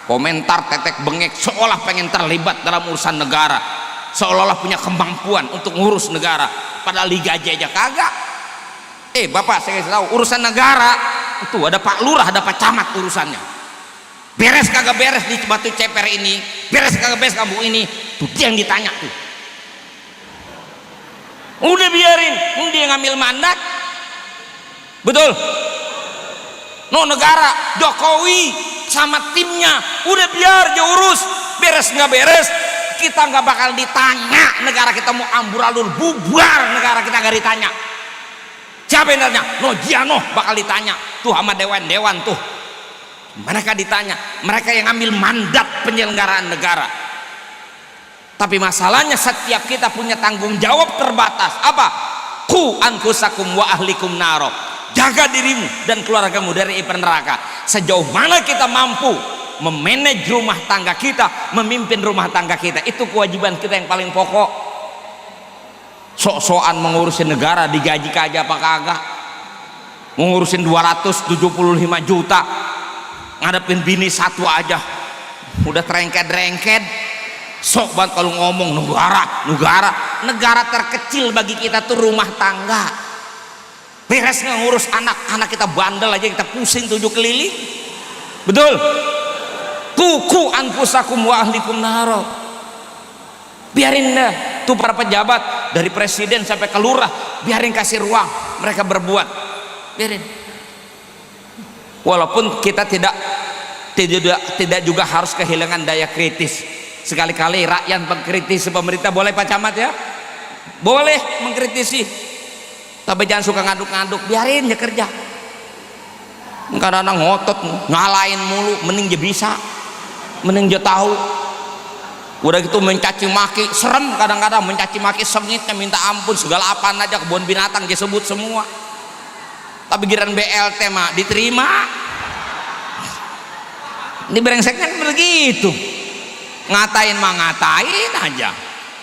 komentar tetek bengek seolah pengen terlibat dalam urusan negara, seolah-olah punya kemampuan untuk ngurus negara, padahal digaji aja kagak. Bapak, saya kasih tahu, urusan negara itu ada Pak Lurah, ada Pak Camat urusannya. Beres kagak beres di Batu Ceper ini, beres kagak beres kampung ini, tuh dia yang ditanya tuh. Udah biarin, dia ngambil mandat. Betul? Negara Jokowi sama timnya udah biar dia urus, beres nggak beres kita nggak bakal ditanya. Negara kita mau amburadul, bubar negara kita nggak ditanya. Siapa yang ditanya? Jiano bakal ditanya tuh sama dewan tuh. Mereka ditanya, mereka yang ambil mandat penyelenggaraan negara. Tapi masalahnya setiap kita punya tanggung jawab terbatas. Apa? Qu anfusakum wa ahlikum naro. Jaga dirimu dan keluargamu dari api neraka. Sejauh mana kita mampu memanage rumah tangga kita, memimpin rumah tangga kita, itu kewajiban kita yang paling pokok. Sok-sokan mengurusin negara, digaji aja apa kagak, mengurusin 275 juta, ngadepin bini satu aja udah terengket-rengket. Sok banget kalau ngomong negara terkecil bagi kita tuh rumah tangga. Beres ngurus anak kita bandel aja kita pusing 7 keliling. Betul? Kuku anfusakum wa ahlikum naro. Biarin dah tuh para pejabat dari presiden sampai ke lurah, biarin kasih ruang mereka berbuat, biarin. Walaupun kita tidak juga harus kehilangan daya kritis. Sekali-kali rakyat mengkritisi pemerintah boleh Pak Camat ya, boleh mengkritisi, tapi jangan suka ngaduk-ngaduk, biarin dia kerja. Kadang-kadang ngotot ngalahin mulu, mending dia bisa, mending dia tahu. Udah gitu mencaci maki, serem kadang-kadang mencaci maki, sengitnya minta ampun, segala apaan aja, kebun binatang dia sebut semua. Tapi giliran BLT mah diterima. Ini brengseknya kan begitu, ngatain mah ngatain aja,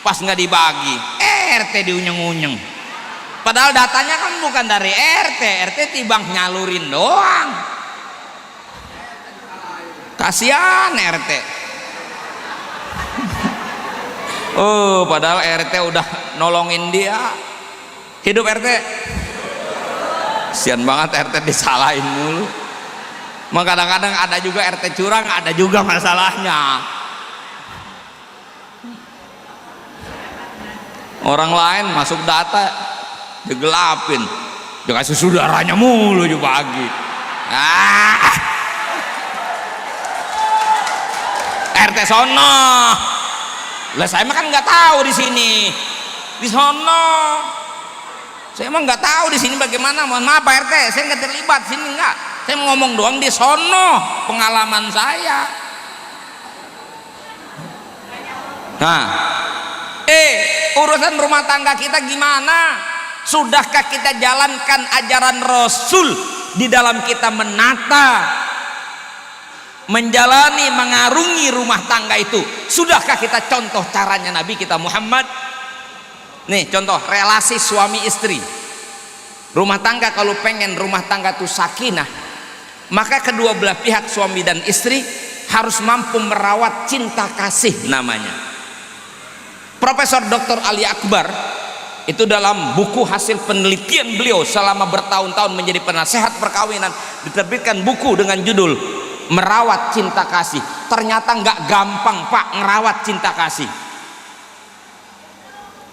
pas nggak dibagi RT diunyeng-unyeng. Padahal datanya kan bukan dari RT tibang nyalurin doang. Kasihan RT. Oh, padahal RT udah nolongin dia. Hidup RT. Kasihan banget RT disalahin mulu. Maka kadang-kadang ada juga RT curang, ada juga masalahnya. Orang lain masuk data digelapin, dikasih saudaranya mulu juga pagi. RT sono. Lah saya mah kan nggak tahu di sini, di sono. Saya mah nggak tahu di sini bagaimana. Mohon maaf Pak RT, saya nggak terlibat sini nggak. Saya mau ngomong doang di sono, pengalaman saya. Nah, urusan rumah tangga kita gimana? Sudahkah kita jalankan ajaran Rasul di dalam kita menata, menjalani, mengarungi rumah tangga itu? Sudahkah kita contoh caranya Nabi kita Muhammad? Nih contoh relasi suami istri. Rumah tangga kalau pengen rumah tangga itu sakinah, maka kedua belah pihak suami dan istri harus mampu merawat cinta kasih namanya. Profesor Dr. Ali Akbar itu dalam buku hasil penelitian beliau selama bertahun-tahun menjadi penasehat perkawinan, diterbitkan buku dengan judul Merawat Cinta Kasih. Ternyata nggak gampang Pak ngerawat cinta kasih.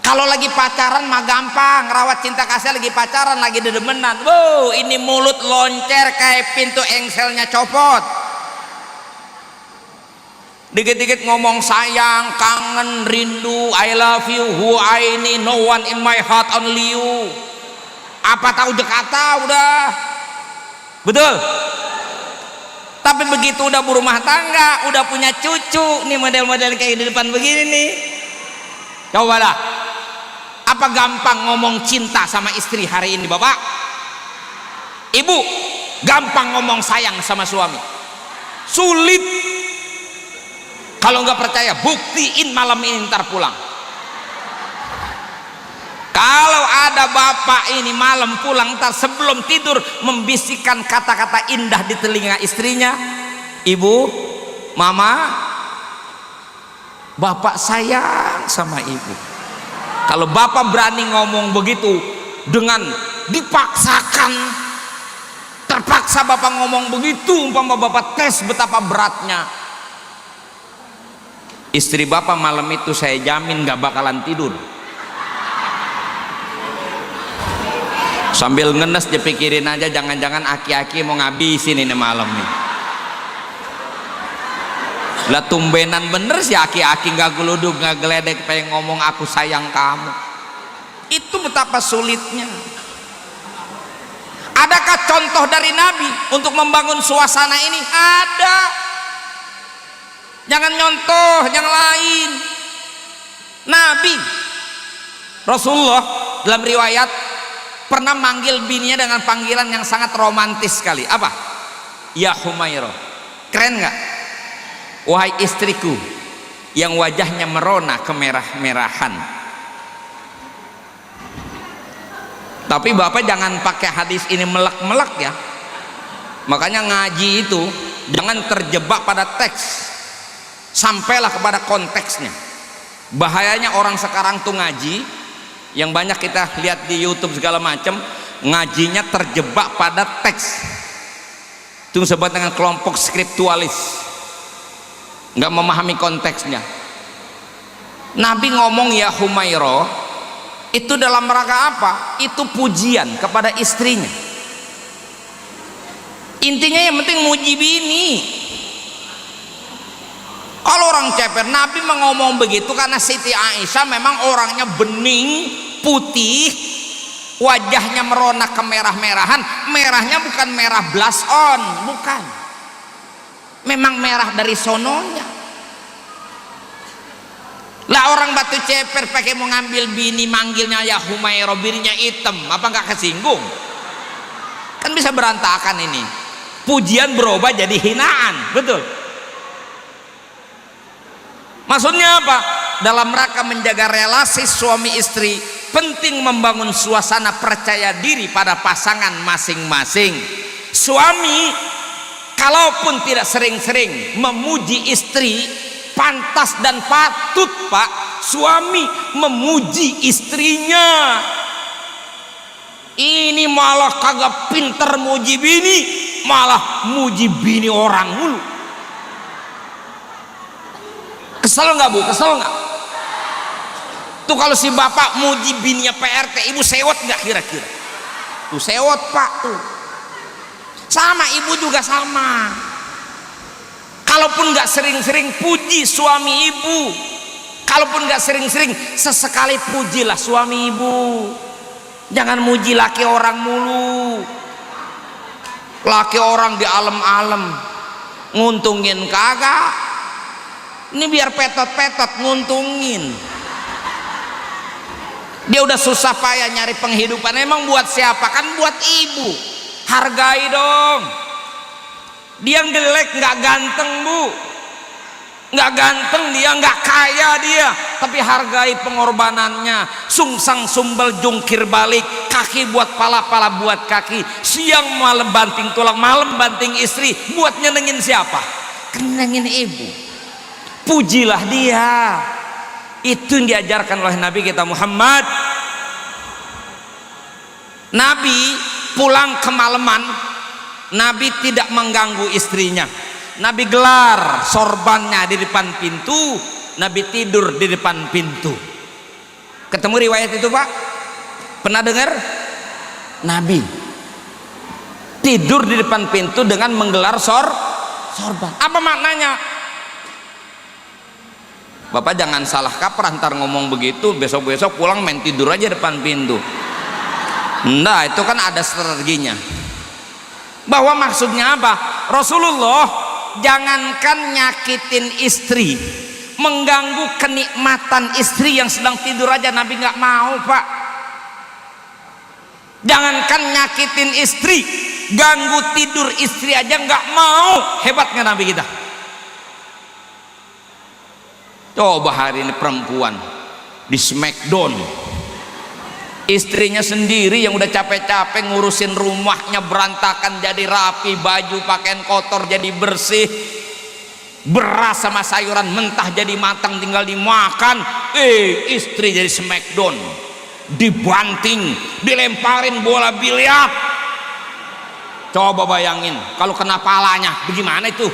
Kalau lagi pacaran mah gampang, ngerawat cinta kasih lagi pacaran, lagi dedemenan. Wow, ini mulut loncer kayak pintu engselnya copot. Dikit-dikit ngomong sayang, kangen, rindu, I love you, who I need, no one in my heart, only you. Apa tahu Jakarta udah. Betul? Tapi begitu udah berumah tangga, udah punya cucu, nih model-model kayak di depan begini nih. Coba dah. Apa gampang ngomong cinta sama istri hari ini Bapak? Ibu, gampang ngomong sayang sama suami? Sulit. Kalau nggak percaya, buktiin malam ini ntar pulang. Kalau ada bapak ini malam pulang ntar sebelum tidur membisikkan kata-kata indah di telinga istrinya, ibu, mama, bapak sayang sama ibu. Kalau bapak berani ngomong begitu dengan dipaksakan, terpaksa bapak ngomong begitu, umpama bapak tes betapa beratnya, istri bapak malam itu saya jamin gak bakalan tidur. Sambil ngenes dia pikirin aja, jangan-jangan aki-aki mau ngabisin ini malam nih. Lah tumbenan bener sih aki-aki gak geluduk, gak geledek pengen ngomong aku sayang kamu. Itu betapa sulitnya. Adakah contoh dari Nabi untuk membangun suasana ini? Ada. Jangan nyontoh yang lain. Nabi Rasulullah dalam riwayat pernah manggil bininya dengan panggilan yang sangat romantis sekali. Apa? Ya Humairah. Keren nggak? Wahai istriku yang wajahnya merona kemerah-merahan. Tapi bapak jangan pakai hadis ini melek-melek ya. Makanya ngaji itu jangan terjebak pada teks, sampailah kepada konteksnya. Bahayanya orang sekarang tuh ngaji, yang banyak kita lihat di YouTube segala macam, ngajinya terjebak pada teks. Itu disebut dengan kelompok skriptualis, nggak memahami konteksnya. Nabi ngomong ya Humairah itu dalam rangka apa? Itu pujian kepada istrinya. Intinya yang penting muji bini. Kalau orang ceper, Nabi mengomong begitu karena Siti Aisyah memang orangnya bening, putih, wajahnya merona kemerah-merahan. Merahnya bukan merah blush on, bukan. Memang merah dari sononya. Lah orang batu ceper pakai mau ngambil bini, manggilnya ya Humairah, bininya hitam, apa nggak kesinggung? Kan bisa berantakan ini. Pujian berubah jadi hinaan, betul? Maksudnya apa? Dalam rangka menjaga relasi suami istri, penting membangun suasana percaya diri pada pasangan masing-masing. Suami kalaupun tidak sering-sering memuji istri, pantas dan patut pak suami memuji istrinya. Ini malah kagak pinter muji bini, malah muji bini orang mulu. Kesel nggak bu? Kesel nggak? Tuh kalau si bapak muji bininya PRT, ibu sewot nggak kira-kira? Tuh sewot pak tuh. Sama ibu juga sama. Kalaupun nggak sering-sering puji suami ibu, kalaupun nggak sering-sering, sesekali pujilah suami ibu. Jangan muji laki orang mulu. Laki orang di alam-alam, nguntungin kagak. Ini biar petot-petot nguntungin. Dia udah susah payah nyari penghidupan, emang buat siapa? Kan buat ibu. Hargai dong. Dia jelek nggak ganteng bu, nggak ganteng dia, nggak kaya dia, tapi hargai pengorbanannya. Sungsang sumbel jungkir balik, kaki buat pala buat kaki, siang malam banting tulang, malam banting istri, buat nyenengin siapa? Nyenengin ibu. Pujilah dia. Itu yang diajarkan oleh Nabi kita Muhammad. Nabi pulang kemalaman, Nabi tidak mengganggu istrinya. Nabi gelar sorbannya di depan pintu, Nabi tidur di depan pintu. Ketemu riwayat itu pak? Pernah dengar? Nabi tidur di depan pintu dengan menggelar sorban. Apa maknanya? Bapak jangan salah kaprah ntar ngomong begitu, besok-besok pulang main tidur aja depan pintu. Nah itu kan ada strateginya. Bahwa maksudnya apa? Rasulullah jangankan nyakitin istri, mengganggu kenikmatan istri yang sedang tidur aja Nabi nggak mau pak. Jangankan nyakitin istri, ganggu tidur istri aja nggak mau. Hebatnya Nabi kita. Coba hari ini perempuan di Smackdown, istrinya sendiri yang udah capek-capek ngurusin rumahnya berantakan jadi rapi, baju pakaian kotor jadi bersih, beras sama sayuran mentah jadi matang tinggal dimakan. Istri jadi Smackdown, dibanting, dilemparin bola biliar. Coba bayangin kalau kena palanya bagaimana itu?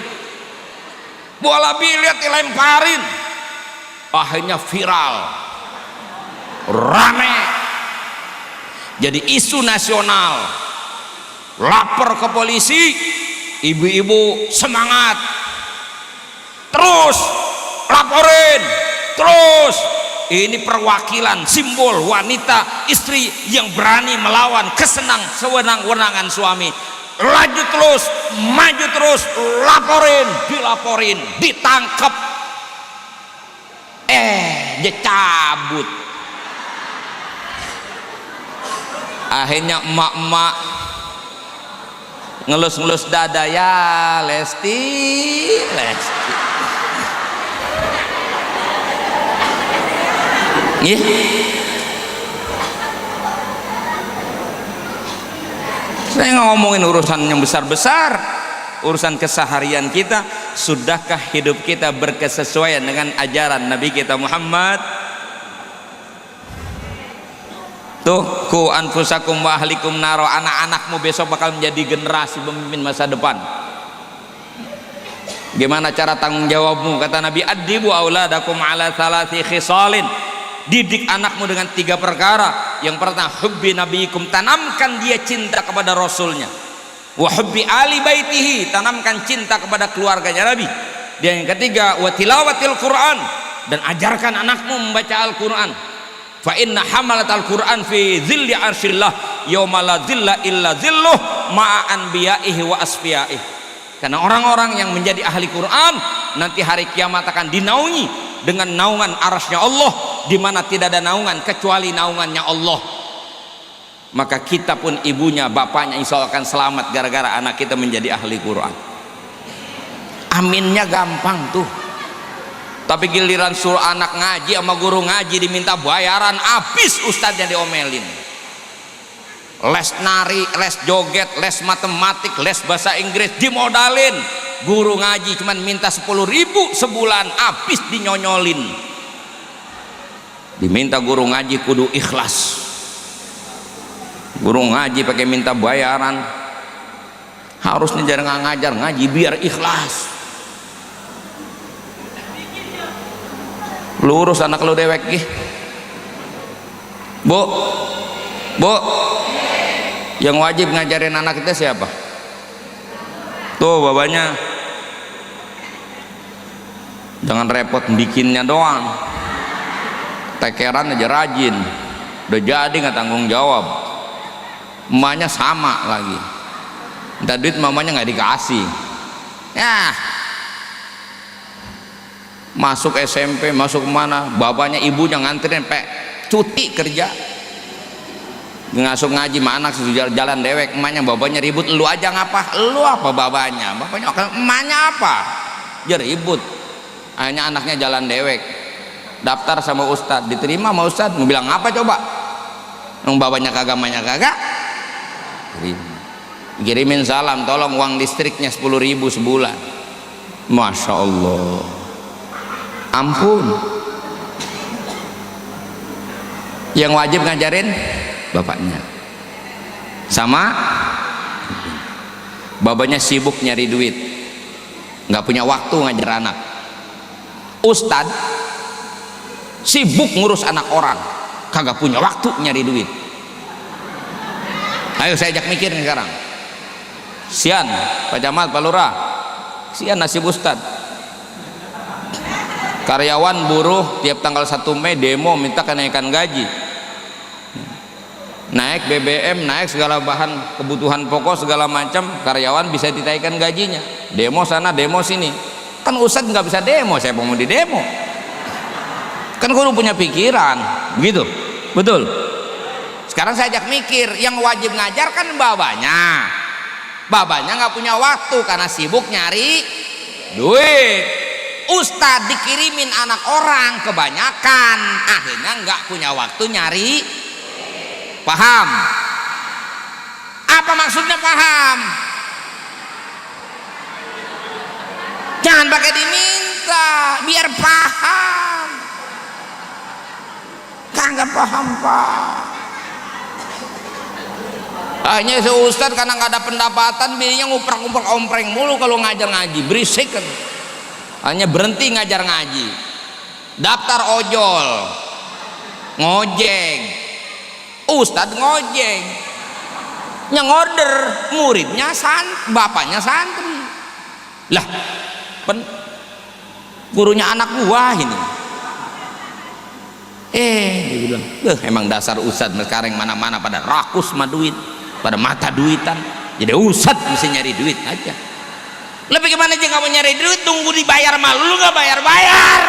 Bola biliar dilemparin, akhirnya viral, rame, jadi isu nasional. Lapor ke polisi, ibu-ibu semangat, terus laporin, terus ini perwakilan simbol wanita istri yang berani melawan sewenang-wenangan suami. Lanjut terus, maju terus, dilaporin, ditangkap, dicabut. Akhirnya emak-emak ngelus-ngelus dada, ya Lesti. Saya ngomongin urusan yang besar-besar, urusan keseharian kita. Sudahkah hidup kita berkesesuaian dengan ajaran Nabi kita Muhammad? Tuh, ku anfusakum wa ahlikum naro, anak-anakmu besok bakal menjadi generasi pemimpin masa depan. Gimana cara tanggung jawabmu? Kata Nabi, addibu auladakum ala thalathi khisalin, didik anakmu dengan 3 perkara. Yang pertama, hubbi nabiyikum, tanamkan dia cinta kepada rasulnya. Wa hubbi ali baitihi, tanamkan cinta kepada keluarganya Nabi. Dan yang ketiga, wa tilawatil Quran, dan ajarkan anakmu membaca Al-Quran. Fa inna hamalat Al-Quran fi zilli arshillah yauma la zilla illa zilluh ma'a anbiya'ihi wa asfiya'ih. Karena orang-orang yang menjadi ahli Quran nanti hari kiamat akan dinaungi dengan naungan arasnya Allah, di mana tidak ada naungan kecuali naungannya Allah. Maka kita pun ibunya, bapaknya insya Allah akan selamat gara-gara anak kita menjadi ahli Quran. Aminnya gampang tuh. Tapi giliran suruh anak ngaji sama guru ngaji diminta bayaran, habis ustadznya diomelin. Les nari, les joget, les matematik, les bahasa Inggris dimodalin. Guru ngaji cuman minta 10.000 sebulan, habis dinyonyolin. Diminta guru ngaji kudu ikhlas. Guru ngaji pakai minta bayaran, harusnya jangan ngajar ngaji biar ikhlas. Lurus anak lu dewek gih. Bu, yang wajib ngajarin anak kita siapa? Tuh babanya. Jangan repot bikinnya doang, tekeran aja rajin, udah jadi nggak tanggung jawab. Emaknya sama lagi, minta duit mamanya nggak dikasih. Ya, masuk SMP, masuk mana, bapaknya ibunya nganterin cuti kerja, ngasuh ngaji mana anak jalan dewek. Emaknya bapaknya ribut, lu aja ngapa, lu apa babanya, bapaknya emaknya apa, dia ribut. Akhirnya anaknya jalan dewek, daftar sama ustadz, diterima sama ustadz. Mau bilang apa coba, yang babanya kagak, emaknya kagak, kirimin salam, tolong uang listriknya 10.000 sebulan. Masya Allah, ampun. Yang wajib ngajarin bapaknya, sama babanya sibuk nyari duit, nggak punya waktu ngajar anak. Ustad sibuk ngurus anak orang, kagak punya waktu nyari duit. Ayo saya ajak mikir nih sekarang. Sian Pak Camat, Pak Lurah, sian nasib ustad. Karyawan buruh tiap tanggal 1 Mei demo minta kenaikan gaji, naik BBM, naik segala bahan kebutuhan pokok segala macam. Karyawan bisa ditaikkan gajinya, demo sana demo sini. Kan ustadz nggak bisa demo, saya mau di demo. Kan guru punya pikiran begitu, betul. Sekarang saya ajak mikir, yang wajib ngajar kan babanya nggak punya waktu karena sibuk nyari duit. Ustadz dikirimin anak orang kebanyakan, akhirnya nggak punya waktu nyari. Paham? Apa maksudnya paham? Jangan pakai diminta, biar paham. Kagak paham pak. Hanya seustad karena nggak ada pendapatan, bininya nguprak-nguprak ompreng mulu kalau ngajar ngaji, berisik kan. Hanya berhenti ngajar ngaji, daftar ojol, ngojek, ustad ngojek, yang order, muridnya bapaknya santri. Lah, gurunya anak gua ini. Dia bilang, emang dasar ustad sekarang mana-mana pada rakus sama duit, pada mata duitan, jadi ustad mesti nyari duit aja. Lebih gimana aja kamu nyari duit, tunggu dibayar malu, lu nggak bayar-bayar,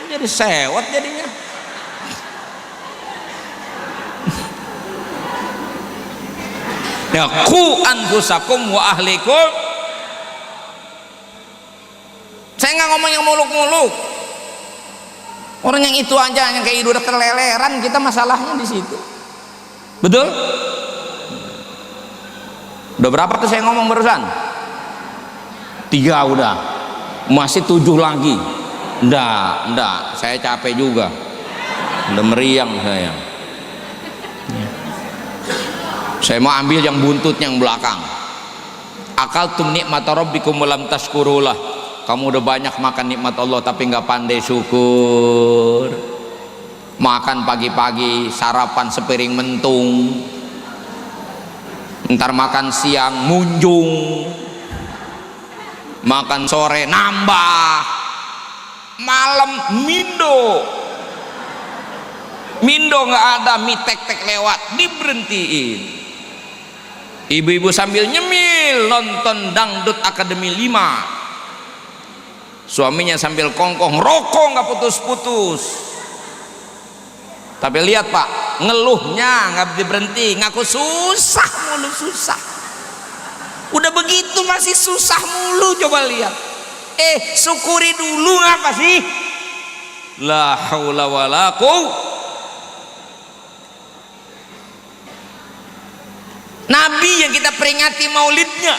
jadi sewot jadinya. Ya, qu anfusakum wa ahlikum. Saya nggak ngomong yang muluk-muluk, orang yang itu aja yang kayak udah keleleran, kita masalahnya di situ. Betul? Udah berapa tuh saya ngomong barusan? 3 udah, masih 7 lagi. Enggak, saya capek juga, udah meriang saya. Saya mau ambil yang buntutnya yang belakang. Akaltum nikmata rabbikum wa lam tashkurulah. Kamu udah banyak makan nikmat Allah tapi nggak pandai syukur. Makan pagi-pagi sarapan sepiring mentung, ntar makan siang munjung, makan sore nambah, malam mindo nggak ada, mie tek-tek lewat diberhentiin. Ibu-ibu sambil nyemil nonton dangdut Akademi 5, suaminya sambil kongkong rokok nggak putus-putus. Tapi lihat Pak, ngeluhnya nggak berhenti, ngaku susah mulu, susah. Udah begitu masih susah mulu, coba lihat. Syukuri dulu apa sih? La haula wala quwwata. Nabi yang kita peringati maulidnya,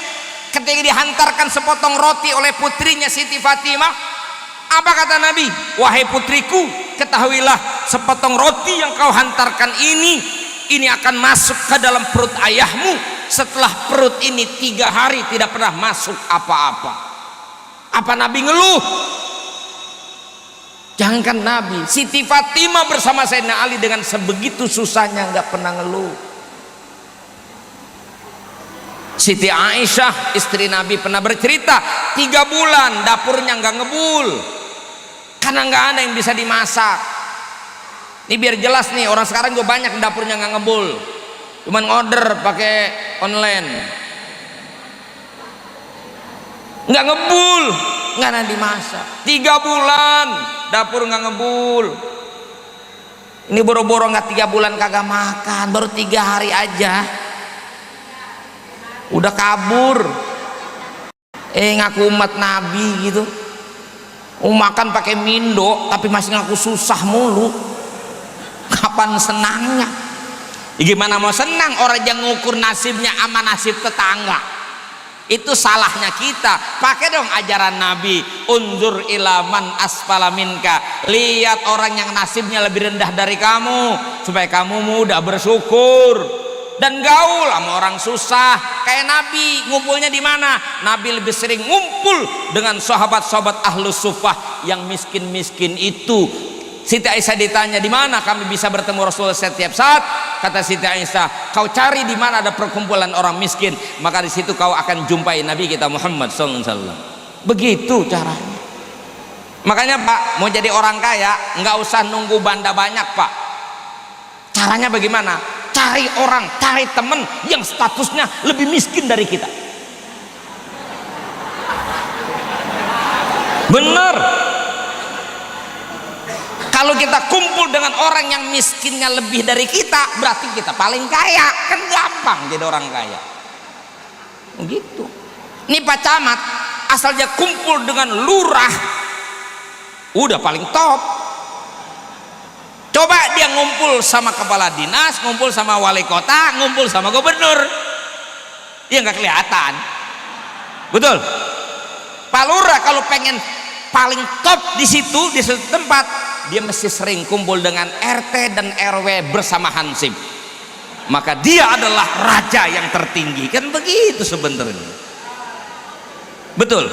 ketika dihantarkan sepotong roti oleh putrinya Siti Fatimah, apa kata Nabi? Wahai putriku, ketahuilah sepotong roti yang kau hantarkan ini akan masuk ke dalam perut ayahmu. Setelah perut ini 3 hari tidak pernah masuk apa-apa. Apa Nabi ngeluh? Jangankan Nabi, Siti Fatimah bersama Sayyidina Ali dengan sebegitu susahnya nggak pernah ngeluh. Siti Aisyah istri Nabi pernah bercerita 3 bulan dapurnya nggak ngebul karena nggak ada yang bisa dimasak. Ini biar jelas nih, orang sekarang juga banyak dapurnya nggak ngebul, cuman order pakai online, nggak ngebul, nggak ada dimasak. 3 bulan dapur nggak ngebul. Ini boro-boro nggak 3 bulan kagak makan, baru 3 hari aja udah kabur. Ngaku umat Nabi gitu, makan pakai mindo tapi masih ngaku susah mulu. Kapan senangnya? Gimana mau senang orang yang ngukur nasibnya sama nasib tetangga? Itu salahnya kita. Pakai dong ajaran Nabi, unzur ilaman asfala minka, lihat orang yang nasibnya lebih rendah dari kamu supaya kamu mudah bersyukur dan gaul sama orang susah. Kayak Nabi ngumpulnya di mana? Nabi lebih sering ngumpul dengan sahabat-sahabat ahlus sufah yang miskin-miskin itu. Siti Aisyah ditanya, di mana kami bisa bertemu Rasulullah setiap saat? Kata Siti Aisyah, kau cari di mana ada perkumpulan orang miskin, maka di situ kau akan jumpai Nabi kita Muhammad SAW. Begitu caranya. Makanya Pak, mau jadi orang kaya nggak usah nunggu banda banyak Pak. Caranya bagaimana? Cari orang, cari temen yang statusnya lebih miskin dari kita. Bener. Kalau kita kumpul dengan orang yang miskinnya lebih dari kita, berarti kita paling kaya. Kan gampang jadi orang kaya. Begitu. Ini Pak Camat, asal dia kumpul dengan lurah, udah paling top. Coba dia ngumpul sama kepala dinas, ngumpul sama wali kota, ngumpul sama gubernur, ya nggak kelihatan. Betul. Pak Lurah kalau pengen paling top di situ, di suatu tempat, dia mesti sering kumpul dengan RT dan RW bersama Hansip. Maka dia adalah raja yang tertinggi. Kan begitu sebenarnya. Betul.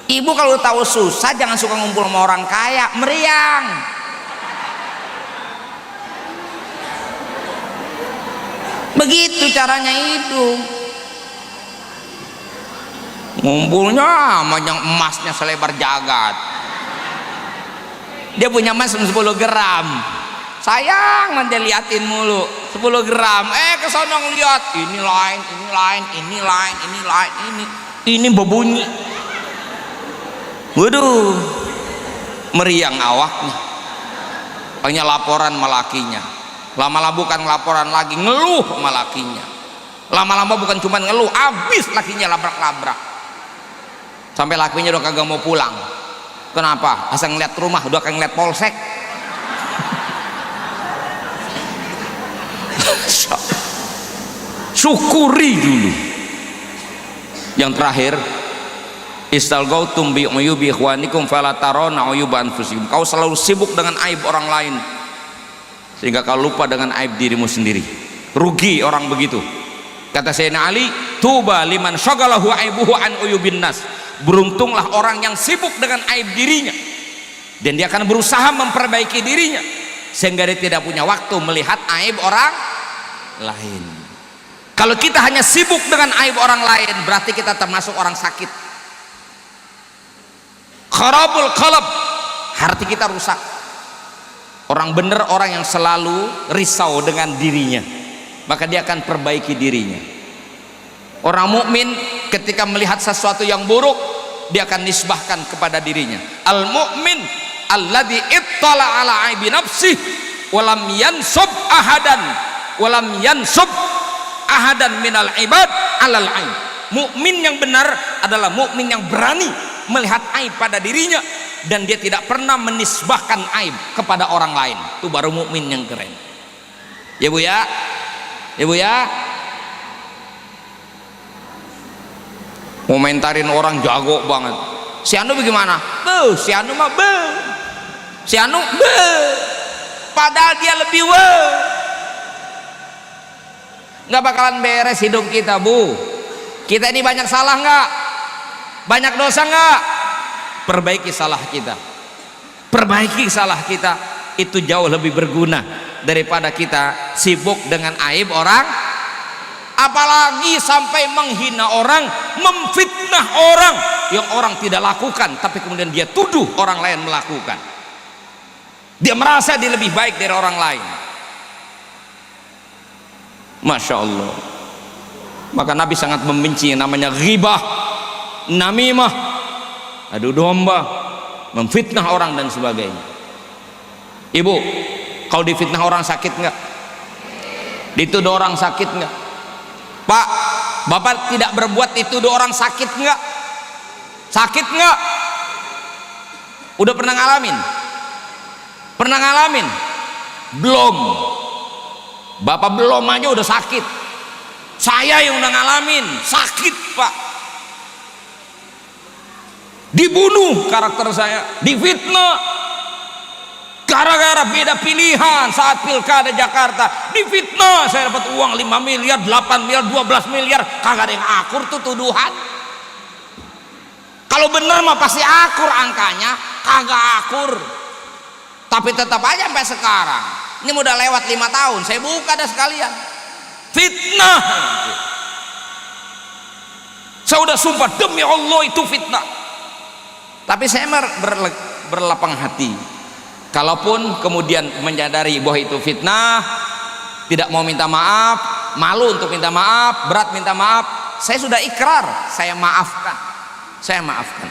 Ibu kalau tahu susah jangan suka ngumpul sama orang kaya, meriang. Begitu caranya hidup. Ngumpulnya sama yang emasnya selebar jagat. Dia punya emas 10 gram. Sayang manja liatin mulu 10 gram. Kesono ngeliat ini lain, ini lain, ini lain, ini lain, ini berbunyi. Waduh, meriang awaknya. Hanya laporan malakinya. Lama-lama bukan laporan lagi, ngeluh malakinya. Lama-lama bukan cuma ngeluh, habis lakinya labrak-labrak. Sampai lakinya udah kagak mau pulang. Kenapa? Asal ngeliat rumah, udah kayak ngeliat polsek. Syukuri dulu. Yang terakhir, istalgautum bi uyubi ikhwanikum fala tarawna uyuba anfusikum. Kau selalu sibuk dengan aib orang lain sehingga kau lupa dengan aib dirimu sendiri. Rugi orang begitu. Kata Sayyidina Ali, tuba liman syagalahu aibuhu an uyubin nas. Beruntunglah orang yang sibuk dengan aib dirinya dan dia akan berusaha memperbaiki dirinya sehingga dia tidak punya waktu melihat aib orang lain. Kalau kita hanya sibuk dengan aib orang lain, berarti kita termasuk orang sakit. Kharabul qalb, hati kita rusak. Orang benar orang yang selalu risau dengan dirinya, maka dia akan perbaiki dirinya. Orang mukmin ketika melihat sesuatu yang buruk, dia akan nisbahkan kepada dirinya. Al mukmin alladzi ittala ala aibi nafsih walam yansub ahadan walam yansub ahadan minal ibad alal aib. Mukmin yang benar adalah mukmin yang berani melihat aib pada dirinya dan dia tidak pernah menisbahkan aib kepada orang lain. Itu baru mukmin yang keren. Ya Bu ya, ya Bu ya. Komentarin orang jago banget. Si Anu bagaimana? Si Anu mah si Anu padahal dia lebih nggak bakalan beres hidup kita Bu. Kita ini banyak salah nggak? Banyak dosa nggak? Perbaiki salah kita. Perbaiki salah kita itu jauh lebih berguna daripada kita sibuk dengan aib orang, apalagi sampai menghina orang, memfitnah orang yang orang tidak lakukan tapi kemudian dia tuduh orang lain melakukan. Dia merasa dia lebih baik dari orang lain. Masya Allah. Maka Nabi sangat membenci yang namanya ghibah, namimah, adu domba, memfitnah orang dan sebagainya. Ibu, kalau difitnah orang sakit nggak? Dituduh orang sakit nggak? Pak, Bapak tidak berbuat dituduh orang sakit nggak? Sakit nggak? Udah pernah ngalamin? Pernah ngalamin? Belum. Bapak belum aja udah sakit. Saya yang udah ngalamin sakit Pak. Dibunuh karakter saya, difitnah gara-gara beda pilihan saat pilkada Jakarta. Difitnah saya dapat uang 5 miliar, 8 miliar, 12 miliar. Kagak ada yang akur tuh tuduhan. Kalau bener mah pasti akur angkanya, kagak akur. Tapi tetap aja sampai sekarang. Ini udah lewat 5 tahun, saya buka dah sekalian. Fitnah. Saya udah sumpah demi Allah itu fitnah. Tapi saya berlapang hati. Kalaupun kemudian menyadari bahwa itu fitnah, tidak mau minta maaf, malu untuk minta maaf, berat minta maaf, saya sudah ikrar, saya maafkan. Saya maafkan.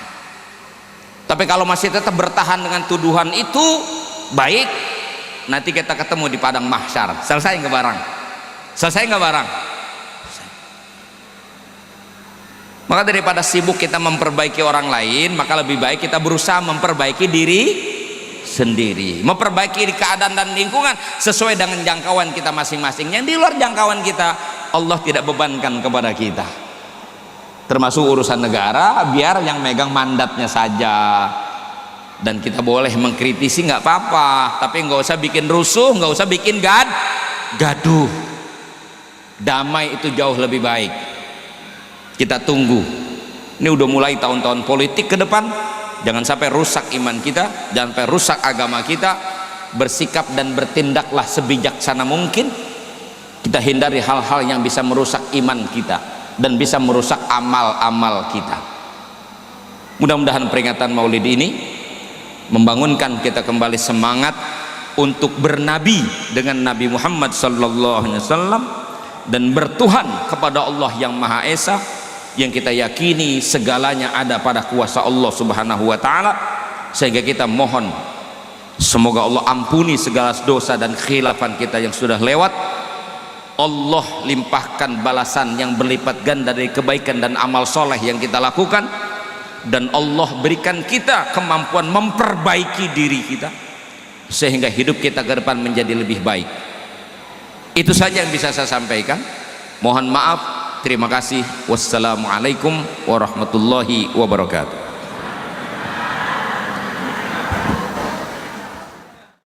Tapi kalau masih tetap bertahan dengan tuduhan itu, baik, nanti kita ketemu di padang mahsyar. Selesai nggak barang? Selesai nggak barang? Maka daripada sibuk kita memperbaiki orang lain, maka lebih baik kita berusaha memperbaiki diri sendiri, memperbaiki keadaan dan lingkungan sesuai dengan jangkauan kita masing-masing. Yang di luar jangkauan kita, Allah tidak bebankan kepada kita. Termasuk urusan negara, biar yang megang mandatnya saja. Dan kita boleh mengkritisi nggak apa-apa, tapi nggak usah bikin rusuh, nggak usah bikin gaduh. Damai itu jauh lebih baik. Kita tunggu. Ini udah mulai tahun-tahun politik ke depan. Jangan sampai rusak iman kita, jangan sampai rusak agama kita. Bersikap dan bertindaklah sebijaksana mungkin. Kita hindari hal-hal yang bisa merusak iman kita dan bisa merusak amal-amal kita. Mudah-mudahan peringatan Maulid ini membangunkan kita kembali semangat untuk bernabi dengan Nabi Muhammad sallallahu alaihi wasallam dan bertuhan kepada Allah yang Maha Esa, yang kita yakini segalanya ada pada kuasa Allah Subhanahu wa taala, sehingga kita mohon semoga Allah ampuni segala dosa dan khilafan kita yang sudah lewat. Allah limpahkan balasan yang berlipat ganda dari kebaikan dan amal soleh yang kita lakukan, dan Allah berikan kita kemampuan memperbaiki diri kita sehingga hidup kita ke depan menjadi lebih baik. Itu saja yang bisa saya sampaikan. Mohon maaf, terima kasih. Wassalamualaikum warahmatullahi wabarakatuh.